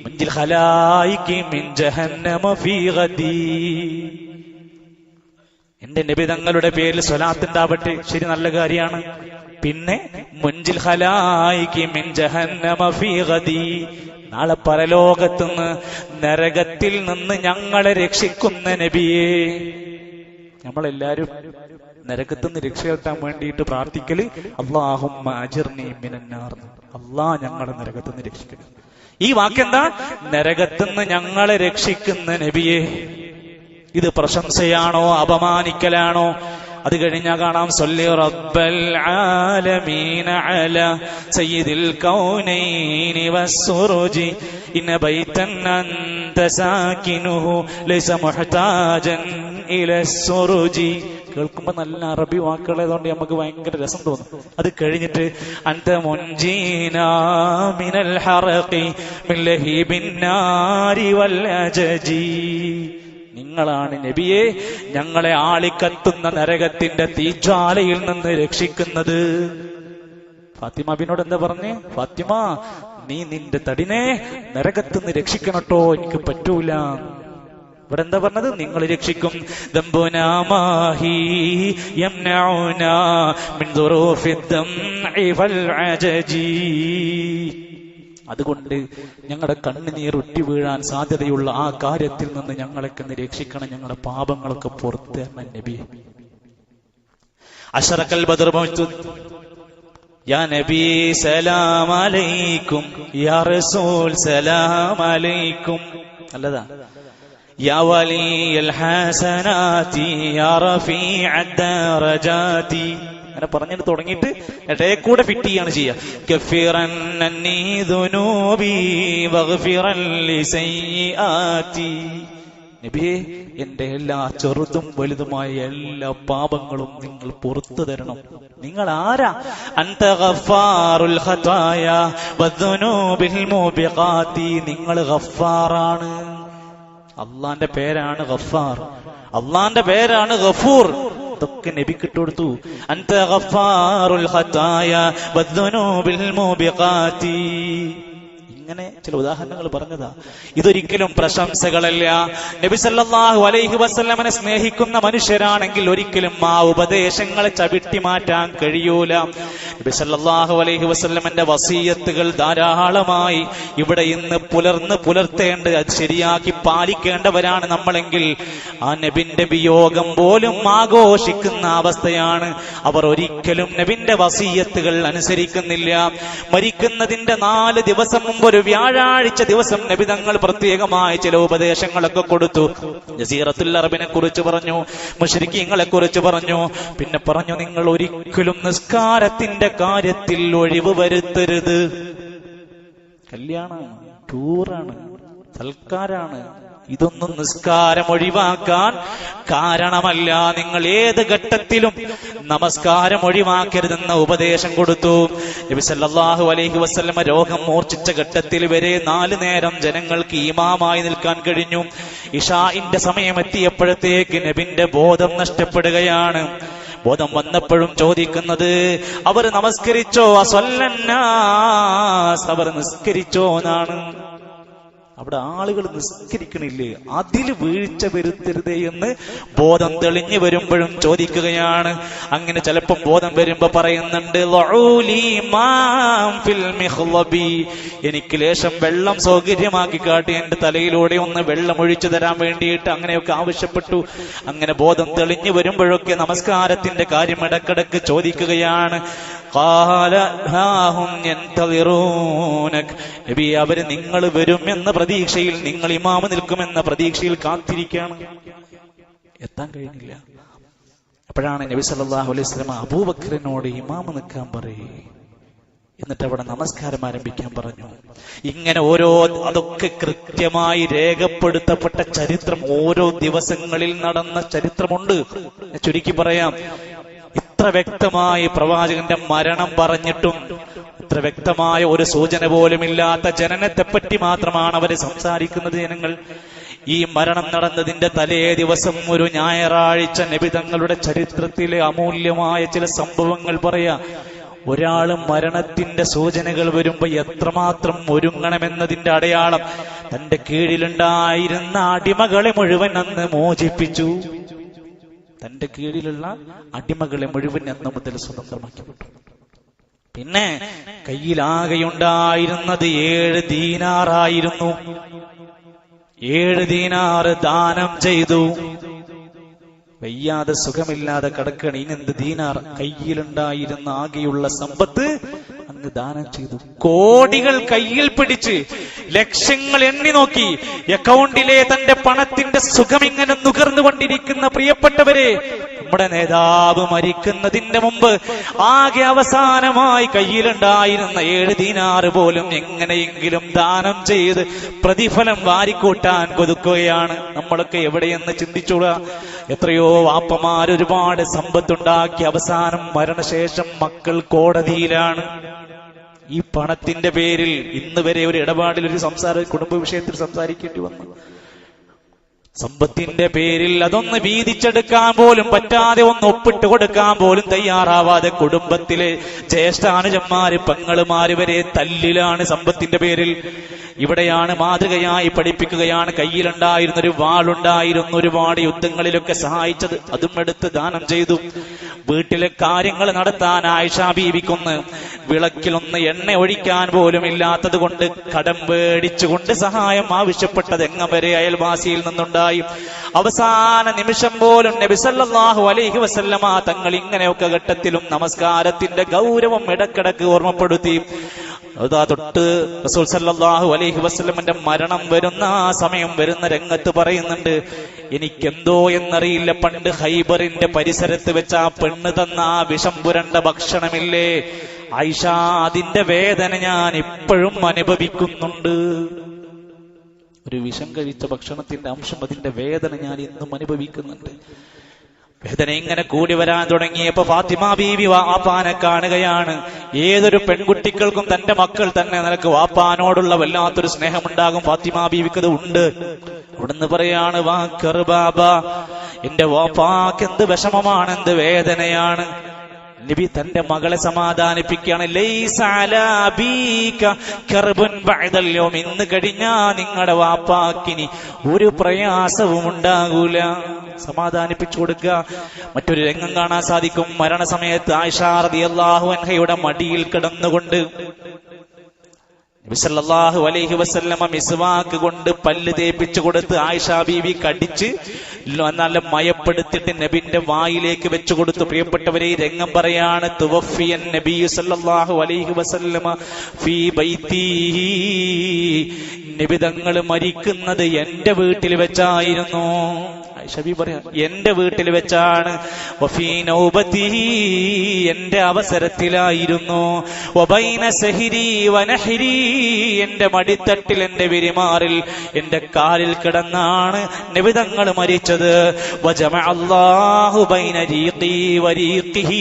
മുൻജിൽ ഖലായികി മിൻ ജഹന്നമ ഫീ ഗദി. എന്റെ നബി തങ്ങളുടെ പേരിൽ സ്വലാത്തുണ്ടാവട്ടെ. ശരി, നല്ല കാര്യമാണ്. പിന്നെ മുൻജിൽ ഖലായികി മിൻ ജഹന്നമ ഫീ ഗദി, നാളെ പരലോകത്തുനിന്ന് നരകത്തിൽ നിന്ന് ഞങ്ങളെ രക്ഷിക്കുന്ന നബിയേ. നമ്മളെല്ലാരും നരകത്തുനിന്ന് രക്ഷ കിട്ടാൻ വേണ്ടിയിട്ട് പ്രാർത്ഥിക്കല് അല്ലാഹുമ്മ അജിർനി മിനന്നാർ, അല്ലാഹ് ഞങ്ങളെ നരകത്തുനിന്ന് രക്ഷിക്കണം. ഈ വാക്കെന്താ? നരകത്തുനിന്ന് ഞങ്ങളെ രക്ഷിക്കുന്ന നബിയെ. ഇത് പ്രശംസയാണോ അപമാനിക്കലാണോ? അത് കഴിഞ്ഞാൽ കാണാം, സല്ലി റബ്ബൽ ആലമീന അലാ സയ്യിദിൽ കൗനൈനി വസ്സുറുജി ഇന്ന ബൈതൻ അൻത സാകിനുഹു ലൈസ മുഹ്താജൻ ഇലസ്സുറുജി. കേൾക്കുമ്പോ നല്ല അറബി വാക്കുകളായതുകൊണ്ട് നമുക്ക് ഭയങ്കര രസം തോന്നും. അത് കഴിഞ്ഞിട്ട് അൻത മുൻജീനാ മിനൽ ഹറഖി മിൻ ലഹീബിൻ നാരി വൽ അജജി, നിങ്ങളാണ് നബിയെ ഞങ്ങളെ ആളിക്കത്തുന്ന നരകത്തിന്റെ തീജ്വാലയിൽ നിന്ന് രക്ഷിക്കുന്നത്. ഫാത്തിമ ബിനോട് എന്താ പറഞ്ഞേ? ഫാത്തിമ, നീ നിന്റെ തടിനെ നരകത്തുനിന്ന് രക്ഷിക്കണട്ടോ, എനിക്ക് പറ്റൂല. ഇവിടെ എന്താ പറഞ്ഞത്? നിങ്ങൾ രക്ഷിക്കും. ദംബുനാ മാഹി യംനഉനാ മിൻ ദുറൂഫിദ്ദംഇ വൽ അജജി. അതുകൊണ്ട് ഞങ്ങളുടെ കണ്ണുനീർ ഉറ്റി വീഴാൻ സാധ്യതയുള്ള ആ കാര്യത്തിൽ നിന്ന് ഞങ്ങളൊക്കെ രക്ഷിക്കണം, ഞങ്ങളുടെ പാപങ്ങളൊക്കെ പുറത്തു തരണം നബി. അശറക്കൽ ബദർ മൗജൂദ്, യാ നബി സലാം അലൈക്കും, യാ റസൂൽ സലാം അലൈക്കും. നല്ലതാ. യാ വലിയൽ ഹസനാതി യാ റഫീഅദ് ദറജാതി. അങ്ങനെ പറഞ്ഞിട്ട് തുടങ്ങിയിട്ട് ഇടയെ കൂടെ ഫിറ്റ് ചെയ്യാണ് ചെയ്യുക. കഫിറൻ അന്നീ ദുനൂബി വഗ്ഫിറൻ ലിസയ്യിആതി. നബിയേ, എന്റെ എല്ലാ ചെറുതും വലുതുമായ എല്ലാ പാപങ്ങളും നിങ്ങൾ പുറത്തു തരണം. നിങ്ങൾ ആരാ? അൻത ഗഫാറുൽ ഖതായ വദ്ദുനൂബിൽ മുബിഖാതി. നിങ്ങൾ ഗഫാറാണ്. അള്ളാന്റെ പേരാണ് ഗഫാർ, അള്ളാന്റെ പേരാണ് ഗഫൂർ. ഇതൊക്കെ നബിക്ക് ഇട്ടുകൊടുത്തു. അൻത ഗഫാറുൽ ഖതായ വദ്ദുനൂബിൽ മുബിഖാതി. ഇങ്ങനെ ചില ഉദാഹരണങ്ങൾ പറഞ്ഞതാ. ഇതൊരിക്കലും പ്രശംസകളല്ല. നബി സല്ലല്ലാഹു അലൈഹി വസല്ലമനെ സ്നേഹിക്കുന്ന മനുഷ്യരാണെങ്കിൽ ഒരിക്കലും ആ ഉപദേശങ്ങളെ ചവിട്ടി മാറ്റാൻ കഴിയൂല. നബി സല്ലല്ലാഹു അലൈഹി വസല്ലമന്റെ വസിയത്തുകൾ ധാരാളമായി ഇവിടെ ഇന്ന് പുലർത്തേണ്ട, അത് ശരിയാക്കി പാലിക്കേണ്ടവരാണ് നമ്മളെങ്കിൽ ആ നബിന്റെ വിയോഗം പോലും ആഘോഷിക്കുന്ന അവസ്ഥയാണ്. അവർ ഒരിക്കലും നബിന്റെ വസിയത്തുകൾ അനുസരിക്കുന്നില്ല. മരിക്കുന്നതിന്റെ 4 ദിവസം മുമ്പ് ഒരു വ്യാഴാഴ്ച ദിവസം നബി തങ്ങൾ പ്രത്യേകമായി ചില ഉപദേശങ്ങളൊക്കെ കൊടുത്തു. ജസീറത്തുൽ അറബിനെ കുറിച്ച് പറഞ്ഞു, മുശ്രിക്കീങ്ങളെ കുറിച്ച് പറഞ്ഞു. പിന്നെ പറഞ്ഞു, നിങ്ങൾ ഒരിക്കലും നിസ്കാരത്തിന്റെ കാര്യത്തിൽ ഒഴിവ് വരുത്തരുത്. കല്യാണമാണ്, ടൂറാണ്, സൽക്കാരാണ്, ഇതൊന്നും നിസ്കാരം ഒഴിവാക്കാൻ കാരണമല്ല. നിങ്ങൾ ഏത് ഘട്ടത്തിലും നമസ്കാരം ഒഴിവാക്കരുതെന്ന ഉപദേശം കൊടുത്തു. നബി സല്ലല്ലാഹു അലൈഹി വസല്ലമ രോഗം മൂർച്ഛിച്ച ഘട്ടത്തിൽ വരെ 4 നേരം ജനങ്ങൾക്ക് ഇമാമായി നിൽക്കാൻ കഴിഞ്ഞു. ഇശാഇന്റെ സമയം എത്തിയപ്പോഴത്തേക്ക് നബിന്റെ ബോധം നഷ്ടപ്പെടുകയാണ്. ബോധം വന്നപ്പോഴും ചോദിക്കുന്നത്, അവർ നമസ്കരിച്ചോ? അസ്വല്ലന്നാസ്, അവർ നിസ്കരിച്ചോ എന്നാണ്. അവിടെ ആളുകൾ നിസ്കരിക്കണില്ലേ? അതിൽ വീഴ്ച വരുത്തരുതേ എന്ന് ബോധം തെളിഞ്ഞു വരുമ്പോഴും ചോദിക്കുകയാണ്. അങ്ങനെ ചിലപ്പം ബോധം വരുമ്പോ പറയുന്നുണ്ട്, എനിക്ക് ലേശം വെള്ളം സൗകര്യമാക്കി കാട്ടി എന്റെ തലയിലൂടെ ഒന്ന് വെള്ളം ഒഴിച്ചു തരാൻ വേണ്ടിയിട്ട് അങ്ങനെയൊക്കെ ആവശ്യപ്പെട്ടു. അങ്ങനെ ബോധം തെളിഞ്ഞു വരുമ്പോഴൊക്കെ നമസ്കാരത്തിന്റെ കാര്യം ഇടക്കിടക്ക് ചോദിക്കുകയാണ്. നബി, അവര് നിങ്ങൾ വരും എന്ന പ്രതീക്ഷയിൽ, നിങ്ങൾ ഇമാമ് നിൽക്കുമെന്ന പ്രതീക്ഷയിൽ കാത്തിരിക്കുകയാണ്. എത്താൻ കഴിഞ്ഞില്ല. അപ്പോഴാണ് നബി സല്ലല്ലാഹു അലൈഹി വസല്ലം അബൂബക്കറിനോട് ഇമാമ് നിൽക്കാൻ പറയേ. എന്നിട്ട് അവിടെ നമസ്കാരം ആരംഭിക്കാൻ പറഞ്ഞു. ഇങ്ങനെ അതൊക്കെ കൃത്യമായി രേഖപ്പെടുത്തപ്പെട്ട ചരിത്രം, ഓരോ ദിവസങ്ങളിൽ നടന്ന ചരിത്രമുണ്ട്. ചുരുക്കി പറയാം, ഇത്ര വ്യക്തമായി പ്രവാചകന്റെ മരണം പറഞ്ഞിട്ടും ഇത്ര വ്യക്തമായ ഒരു സൂചന പോലുമില്ലാത്ത ജനനത്തെപ്പറ്റി മാത്രമാണ് അവര് സംസാരിക്കുന്നത്. ജനങ്ങൾ ഈ മരണം നടന്നതിന്റെ തലേ ദിവസം ഒരു ഞായറാഴ്ച നബി തങ്ങളുടെ ചരിത്രത്തിലെ അമൂല്യമായ ചില സംഭവങ്ങൾ പറയാ. ഒരാള് മരണത്തിന്റെ സൂചനകൾ വരുമ്പോ എത്രമാത്രം ഒരുങ്ങണമെന്നതിന്റെ അടയാളം, തന്റെ കീഴിലുണ്ടായിരുന്ന അടിമകളെ മുഴുവൻ അന്ന് മോചിപ്പിച്ചു. തന്റെ കീഴിലുള്ള അടിമകളെ മുഴുവൻ അന്ന് മുതൽ സ്വതന്ത്രമാക്കിപ്പെട്ടു. പിന്നെ കയ്യിലാകെയുണ്ടായിരുന്നത് 7 ദീനാറായിരുന്നു. 7 ദീനാറ് ദാനം ചെയ്തു. വയ്യാതെ സുഖമില്ലാതെ കിടക്കണ, ഇനെന്ത് ദീനാർ? കയ്യിലുണ്ടായിരുന്ന ആകെയുള്ള സമ്പത്ത് അങ്ങ് ദാനം ചെയ്തു. കോടികൾ കയ്യിൽ പിടിച്ച് ലക്ഷങ്ങൾ എണ്ണി നോക്കി, അക്കൗണ്ടിലെ തന്റെ പണത്തിന്റെ സുഖമിങ്ങനെ നുകർന്നുകൊണ്ടിരിക്കുന്ന പ്രിയപ്പെട്ടവരെ, നമ്മുടെ നേതാവ് മരിക്കുന്നതിന്റെ മുമ്പ് ആകെ അവസാനമായി കയ്യിലുണ്ടായിരുന്ന 7 ദീനാറ് പോലും എങ്ങനെയെങ്കിലും ദാനം ചെയ്ത് പ്രതിഫലം വാരിക്കൂട്ടാൻ കൊതുക്കുകയാണ്. നമ്മളൊക്കെ എവിടെയെന്ന് ചിന്തിച്ചോളാം. എത്രയോ വാപ്പമാർ ഒരുപാട് സമ്പത്തുണ്ടാക്കി അവസാനം മരണശേഷം മക്കൾ കോടതിയിലാണ്. ഈ പണത്തിന്റെ പേരിൽ ഇന്ന് വരെ ഒരു ഇടപാടിൽ ഒരു കുടുംബ വിഷയത്തിൽ സംസാരിക്കേണ്ടി വന്നു. സമ്പത്തിന്റെ പേരിൽ അതൊന്ന് വീതിച്ചെടുക്കാൻ പോലും പറ്റാതെ, ഒന്ന് ഒപ്പിട്ട് കൊടുക്കാൻ പോലും തയ്യാറാവാതെ കുടുംബത്തിലെ ജ്യേഷ്ഠാനുജന്മാര് പെങ്ങളുമാര് വരെ തല്ലിലാണ് സമ്പത്തിന്റെ പേരിൽ. ഇവിടെയാണ് മാതൃകയായി പഠിപ്പിക്കുകയാണ്. കയ്യിലുണ്ടായിരുന്ന ഒരു വാളുണ്ടായിരുന്നു, ഒരുപാട് യുദ്ധങ്ങളിലൊക്കെ സഹായിച്ചത്, അതും എടുത്ത് ദാനം ചെയ്തു. വീട്ടിലെ കാര്യങ്ങൾ നടത്താൻ ആയിഷ ബീവിക്കൊന്ന് വിളക്കിലൊന്ന് എണ്ണ ഒഴിക്കാൻ പോലും ഇല്ലാത്തത് കൊണ്ട് കടം മേടിച്ചുകൊണ്ട് സഹായം ആവശ്യപ്പെട്ടത് എങ്ങം വരെ അയൽവാസിയിൽ നിന്നുണ്ടായി. അവസാന നിമിഷം പോലും നബി സല്ലല്ലാഹു അലൈഹി വസല്ലമ തങ്ങൾ ഇങ്ങനെയൊക്കെ ഘട്ടത്തിലും നമസ്കാരത്തിന്റെ ഗൗരവം ഇടക്കിടക്ക് ഓർമ്മപ്പെടുത്തി. അതാ തൊട്ട് റസൂൽ സല്ലല്ലാഹു അലൈഹി വസല്ലമന്റെ മരണം വരുന്ന ആ സമയം വരുന്ന രംഗത്ത് പറയുന്നുണ്ട്, എനിക്കെന്തോ എന്നറിയില്ല, പണ്ട് ഖൈബറിന്റെ പരിസരത്ത് വെച്ച് ആ പെണ്ണ് തന്ന ആ വിഷം പുരണ്ട ഭക്ഷണമില്ലേ ആയിഷ, അതിന്റെ വേദന ഞാൻ ഇപ്പോഴും അനുഭവിക്കുന്നുണ്ട്. ഒരു വിഷം കഴിച്ച ഭക്ഷണത്തിന്റെ അംശം, അതിന്റെ വേദന ഞാൻ ഇന്നും അനുഭവിക്കുന്നുണ്ട്. വേദന ഇങ്ങനെ കൂടി വരാൻ തുടങ്ങിയപ്പോ ഫാത്തിമ ബീവി വാപ്പാനെ കാണുകയാണ്. ഏതൊരു പെൺകുട്ടികൾക്കും തന്റെ മക്കൾ തന്നെ നിനക്ക് വാപ്പാനോടുള്ള വല്ലാത്തൊരു സ്നേഹമുണ്ടാകും. ഫാത്തിമ ബീവിക്കത് ഉണ്ട്. അവിടുന്ന് പറയാണ്, വാ കർബാബ, എന്റെ വാപ്പാക്ക് എന്ത് വിഷമമാണ്, എന്ത് വേദനയാണ്. നബി തന്റെ മകളെ സമാധാനിപ്പിക്കുകയാണ്. ലൈസ അലാ അബീക കർബുൻ ബഅദൽ യൗം, ഇന്ന് കഴിഞ്ഞാ നിങ്ങളുടെ വാപ്പാക്കിനി ഒരു പ്രയാസവും ഉണ്ടാകൂല. സമാധാനിപ്പിച്ചു കൊടുക്കുക. മറ്റൊരു രംഗം കാണാൻ സാധിക്കും. മരണസമയത്ത് ആയിഷ റളിയല്ലാഹു അൻഹയുടെ മടിയിൽ കിടന്നുകൊണ്ട് നബി സല്ലല്ലാഹു അലൈഹി വസല്ലമ മിസ്വാക്ക് കൊണ്ട് പല്ല് തേപ്പിച്ചു കൊടുത്ത് ആയിഷ ബീവി കടിച്ച് നല്ല മയപ്പെടുത്തിട്ട് നബിന്റെ വായിലേക്ക് വെച്ചു കൊടുത്തു. പ്രിയപ്പെട്ടവരെ, ഈ രംഗം പറയാണ്, തുവഫിയൻ നബി സല്ലല്ലാഹു അലൈഹി വസല്ലമ ഫീ ബൈത്തിഹി, നബി തങ്ങൾ മരിക്കുന്നത് എന്റെ വീട്ടിൽ വെച്ചായിരുന്നു. ഷബി പറയാ, എന്റെ വീട്ടിൽ വെച്ചാണ്. വഫീ നൗബതിഹി, എന്റെ അവസരത്തിലായിരുന്നു. വബൈന സഹരി വനഹരി, എന്റെ മടിത്തട്ടിൽ, എന്റെ വിരിമാറിൽ, എന്റെ കാലിൽ കിടന്നാണ് നബി തങ്ങൾ മരിച്ചത്. വജമഅ അല്ലാഹു ബൈന റീഖി വരീഖിഹി,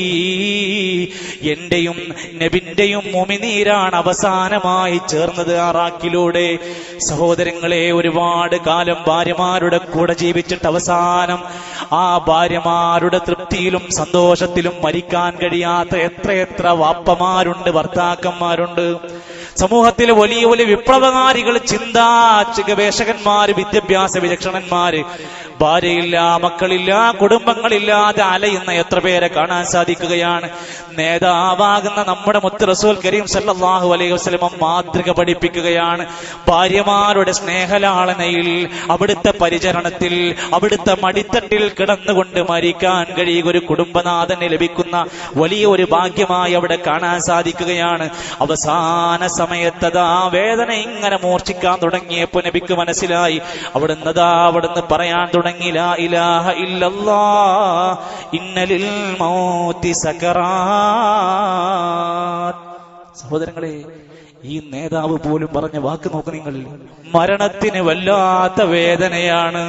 എന്റെയും നബിന്റെയും മുഅ്മിനീരാണ് അവസാനമായി ചേർന്നത് ആ റാക്കിലൂടെ. സഹോദരങ്ങളെ, ഒരുപാട് കാലം ഭാര്യമാരുടെ കൂടെ ജീവിച്ചിട്ട് അവസാനം ആ ഭാര്യമാരുടെ തൃപ്തിയിലും സന്തോഷത്തിലും മരിക്കാൻ കഴിയാത്ത എത്രയെത്ര വാപ്പമാരുണ്ട്, ഭർത്താക്കന്മാരുണ്ട്. സമൂഹത്തിൽ വലിയ വലിയ വിപ്ലവകാരികൾ, ചിന്താ ഗവേഷകന്മാര്, വിദ്യാഭ്യാസ വിചക്ഷണന്മാര്, ഭാര്യയില്ല, മക്കളില്ല, കുടുംബങ്ങളില്ലാതെ അലയുന്ന എത്ര പേരെ കാണാൻ സാധിക്കുകയാണ്. നേതാവാകുന്ന നമ്മുടെ മുത്ത് റസൂൽ കരീം സല്ലല്ലാഹു അലൈഹി വസല്ലം മാതൃക പഠിപ്പിക്കുകയാണ്. ഭാര്യമാരുടെ സ്നേഹലാളനയിൽ, അവിടുത്തെ പരിചരണത്തിൽ, അവിടുത്തെ മടിത്തട്ടിൽ കിടന്നുകൊണ്ട് മരിക്കാൻ കഴിയുക ഒരു കുടുംബനാഥന് ലഭിക്കുന്ന വലിയ ഒരു ഭാഗ്യമായി അവിടെ കാണാൻ സാധിക്കുകയാണ്. അവസാന സമയത്തതാ വേദന ഇങ്ങനെ മൂർച്ഛിക്കാൻ തുടങ്ങിയപ്പോ നബിക്ക് മനസ്സിലായി. അവിടുന്ന് പറയാൻ തുടങ്ങി, ലാ ഇലാഹ ഇല്ലല്ലാഹ് ഇന്നലിൽ മൗതി സകറാത്ത്. സഹോദരങ്ങളെ, ഈ നേതാവ് പോലും പറഞ്ഞ വാക്ക് നോക്ക് നിങ്ങൾ. മരണത്തിന് വല്ലാത്ത വേദനയാണ്,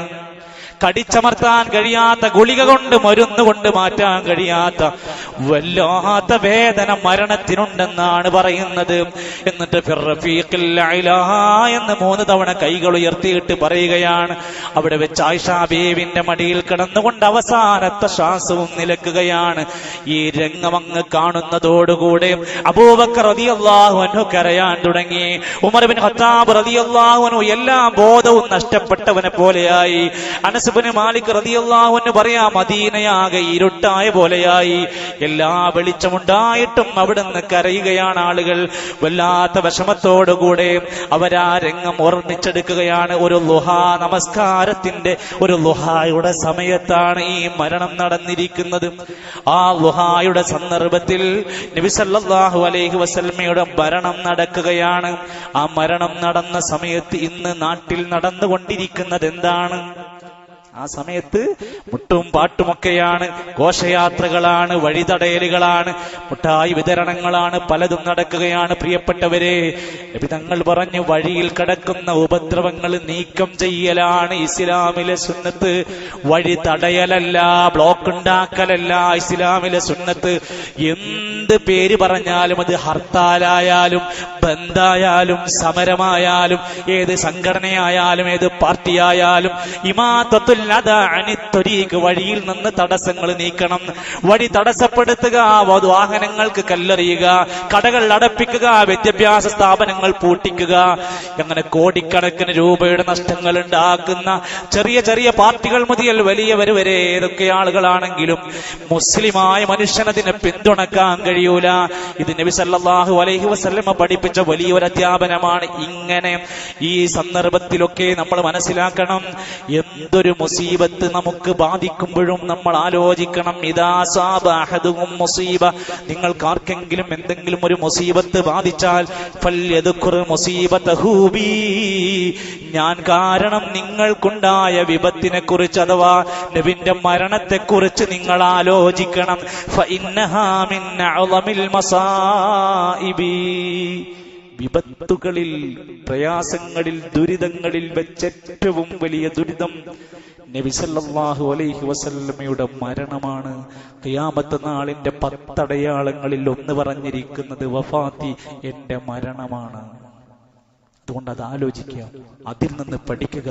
കടിച്ചമർത്താൻ കഴിയാത്ത, ഗുളിക കൊണ്ട് മരുന്ന് കൊണ്ട് മാറ്റാൻ കഴിയാത്ത വല്ലാത്ത വേദന മരണത്തിനുണ്ടെന്നാണ് പറയുന്നത്. എന്നിട്ട് ഫിർറഫീഖിൽ അഅ്ലാ എന്ന് 3 തവണ കൈകൾ ഉയർത്തിയിട്ട് പറയുകയാണ്. അവിടെ വെച്ച് ആയിഷാ ബീവിന്റെ മടിയിൽ കിടന്നുകൊണ്ട് അവസാനത്തെ ശ്വാസവും നിലക്കുകയാണ്. ഈ രംഗമങ്ങ് കാണുന്നതോടുകൂടെ അബൂബക്കർ റളിയല്ലാഹു അൻഹു കരയാൻ തുടങ്ങി. ഉമർ ഇബ്നു ഖത്താബ് റളിയല്ലാഹു അൻഹു എല്ലാ ബോധവും നഷ്ടപ്പെട്ടവനെ പോലെയായി. അനസ് ഇബ്നു മാലിക് റളിയല്ലാഹു അൻഹു പറയാ, മദീനയാകെ ഇരുട്ടായ പോലെയായി. എല്ലാ വെളിച്ചമുണ്ടായിട്ടും അവിടുന്ന് കരയുകയാണ് ആളുകൾ. വല്ലാത്ത വിഷമത്തോടുകൂടെ അവരാ രംഗം ഓർമ്മിച്ചെടുക്കുകയാണ്. ഒരു ളുഹാ നമസ്കാരത്തിന്റെ, ഒരു ളുഹായുടെ സമയത്താണ് ഈ മരണം നടന്നിരിക്കുന്നത്. ആ ളുഹായുടെ സന്ദർഭത്തിൽ നബി സല്ലല്ലാഹു അലൈഹി വസല്ലമയുടെ മരണം നടക്കുകയാണ്. ആ മരണം നടന്ന സമയത്ത് ഇന്ന് നാട്ടിൽ നടന്നുകൊണ്ടിരിക്കുന്നത് എന്താണ്? ആ സമയത്ത് മുട്ടും പാട്ടുമൊക്കെയാണ്, ഘോഷയാത്രകളാണ്, വഴിതടയലുകളാണ്, മുട്ടായി വിതരണങ്ങളാണ്, പലതും നടക്കുകയാണ്. പ്രിയപ്പെട്ടവരെ, നബി തങ്ങൾ പറഞ്ഞു, വഴിയിൽ കിടക്കുന്ന ഉപദ്രവങ്ങൾ നീക്കം ചെയ്യലാണ് ഇസ്ലാമിലെ സുന്നത്ത്, വഴി തടയലല്ല, ബ്ലോക്ക് ഉണ്ടാക്കലല്ല ഇസ്ലാമിലെ സുന്നത്ത്. എന്ത് പേര് പറഞ്ഞാലും, അത് ഹർത്താലായാലും ബന്ധായാലും സമരമായാലും ഏത് സംഘടനയായാലും ഏത് പാർട്ടിയായാലും, ഇമാത്തത്തുൽ വഴിയിൽ നിന്ന് തടസ്സങ്ങൾ നീക്കണം. വഴി തടസ്സപ്പെടുത്തുക, വാഹനങ്ങൾക്ക് കല്ലെറിയുക, കടകൾ അടപ്പിക്കുക, വിദ്യാഭ്യാസ സ്ഥാപനങ്ങൾ പൂട്ടിക്കുക, അങ്ങനെ കോടിക്കണക്കിന് രൂപയുടെ നഷ്ടങ്ങൾ ഉണ്ടാക്കുന്ന ചെറിയ ചെറിയ പാർട്ടികൾ മുതൽ വലിയവർ വരെ ഏതൊക്കെ ആളുകളാണെങ്കിലും മുസ്ലിമായ മനുഷ്യനതിനെ പിന്തുണക്കാൻ കഴിയൂല. ഇത് നബി സല്ലല്ലാഹു അലൈഹി വസല്ലമ പഠിപ്പിച്ച വലിയൊരു അധ്യാപനമാണ്. ഇങ്ങനെ ഈ സന്ദർഭത്തിലൊക്കെ നമ്മൾ മനസ്സിലാക്കണം, എന്തൊരു മുസീബത്ത് നമുക്ക് ബാധിക്കുമ്പോഴും നമ്മൾ ആലോചിക്കണം. ഇദാ സാബ അഹദുകും മുസീബ, നിങ്ങൾക്ക് ആർക്കെങ്കിലും എന്തെങ്കിലും ഒരു മുസീബത്ത് ബാധിച്ചാൽ ഫൽയദ്കുർ മുസീബതഹു ബി, ഞാൻ കാരണം നിങ്ങൾക്കുണ്ടായ വിപത്തിനെ കുറിച്ച് അഥവാ നബിന്റെ മരണത്തെ കുറിച്ച് നിങ്ങൾ ആലോചിക്കണം. ഫഇന്നഹാ മിൻ അഅ്ളമിൽ മസായിബി, വിപത്തുകളിൽ, പ്രയാസങ്ങളിൽ, ദുരിതങ്ങളിൽ വെച്ചേറ്റവും വലിയ ദുരിതം നബി സല്ലല്ലാഹു അലൈഹി വസല്ലമയുടെ മരണമാണ്. ഖിയാമത്ത് നാളിന്റെ 10 അടയാളങ്ങളിൽ ഒന്ന് പറഞ്ഞിരിക്കുന്നത് വഫാത്തി, എന്റെ മരണമാണ്. അതുകൊണ്ട് അത് ആലോചിക്കുക, അതിൽ നിന്ന് പഠിക്കുക.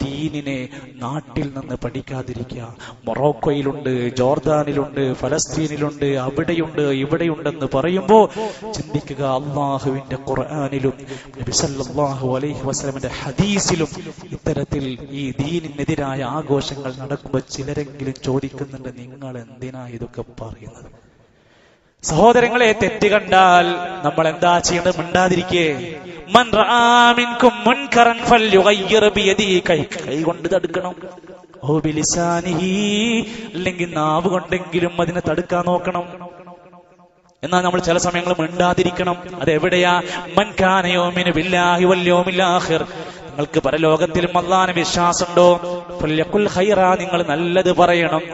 ദീനിനെ നാട്ടിൽ നിന്ന് പഠിക്കാതിരിക്കുക. മൊറോക്കോയിലുണ്ട്, ജോർദാനിലുണ്ട്, ഫലസ്തീനിലുണ്ട്, അവിടെയുണ്ട്, ഇവിടെയുണ്ടെന്ന് പറയുമ്പോൾ ചിന്തിക്കുക, അള്ളാഹുവിന്റെ ഖുർആനിലും നബി സല്ലല്ലാഹു അലൈഹി വസല്ലമയുടെ ഹദീസിലും ഇത്തരത്തിൽ ഈ ദീനിനെതിരായ ആഘോഷങ്ങൾ നടക്കുമ്പോൾ ചിലരെങ്കിലും ചോദിക്കുന്നുണ്ട്, നിങ്ങൾ എന്തിനാ ഇതൊക്കെ പറയുന്നത്? സഹോദരങ്ങളെ, തെറ്റ് കണ്ടാൽ നമ്മൾ എന്താ ചെയ്യേണ്ടത്? മിണ്ടാതിരിക്കേ. മൻ റആ മിൻകും മുൻകറൻ ഫൽയുഗയ്യിർ ബിയദിഹി, കൈ കൊണ്ട് തടുക്കണം. ഓ ബിലിസാനിഹി, അല്ലെങ്കിൽ നാവ് കൊണ്ടെങ്കിലും അതിനെ തടുക്കാൻ നോക്കണം. എന്നാൽ നമ്മൾ ചില സമയങ്ങൾ മിണ്ടാതിരിക്കണം. അതെവിടെയാ? മൻ കാന യുമിനു ബില്ലാഹി വൽ യൗമിൽ ആഖിർ, നിങ്ങൾക്ക് പരലോകത്തിലും അല്ലാഹുവിനെ വിശ്വാസമുണ്ടോ? ഫൽയഖുൽ ഖൈറ, നിങ്ങൾ നല്ലത് പറയണം.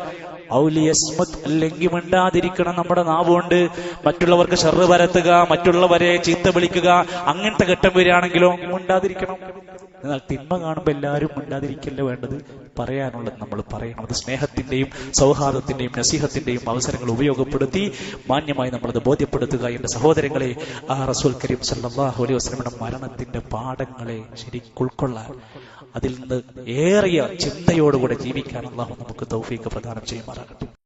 ഔലിയസ്മത്, അല്ലെങ്കിൽ മിണ്ടാതിരിക്കണം. നമ്മുടെ നാവുകൊണ്ട് മറ്റുള്ളവർക്ക് ഷർറ് പരത്തുക, മറ്റുള്ളവരെ ചീത്ത വിളിക്കുക, അങ്ങനത്തെ ഘട്ടം വരികയാണെങ്കിലോ മിണ്ടാതിരിക്കണം. എന്നാൽ തിന്മ കാണുമ്പോൾ എല്ലാവരും മിണ്ടാതിരിക്കല്ല വേണ്ടത്, പറയാനുള്ളത് നമ്മൾ പറയണം. അത് സ്നേഹത്തിന്റെയും സൗഹാർദ്ദത്തിന്റെയും നസീഹത്തിന്റെയും അവസരങ്ങൾ ഉപയോഗപ്പെടുത്തി മാന്യമായി നമ്മളത് ബോധ്യപ്പെടുത്തുക. എന്റെ സഹോദരങ്ങളെ, ആ റസൂൽ കരീം സല്ലല്ലാഹു അലൈഹി വസല്ലമയുടെ മരണത്തിന്റെ പാഠങ്ങളെ ശരിക്കും ഉൾക്കൊള്ളാൻ, അതിൽ നിന്ന് ഏറിയ ചിന്തയോടുകൂടെ ജീവിക്കാൻ അല്ലാഹു നമുക്ക് തൗഫീഖ് പ്രദാനം ചെയ്യുമാറാകട്ടെ.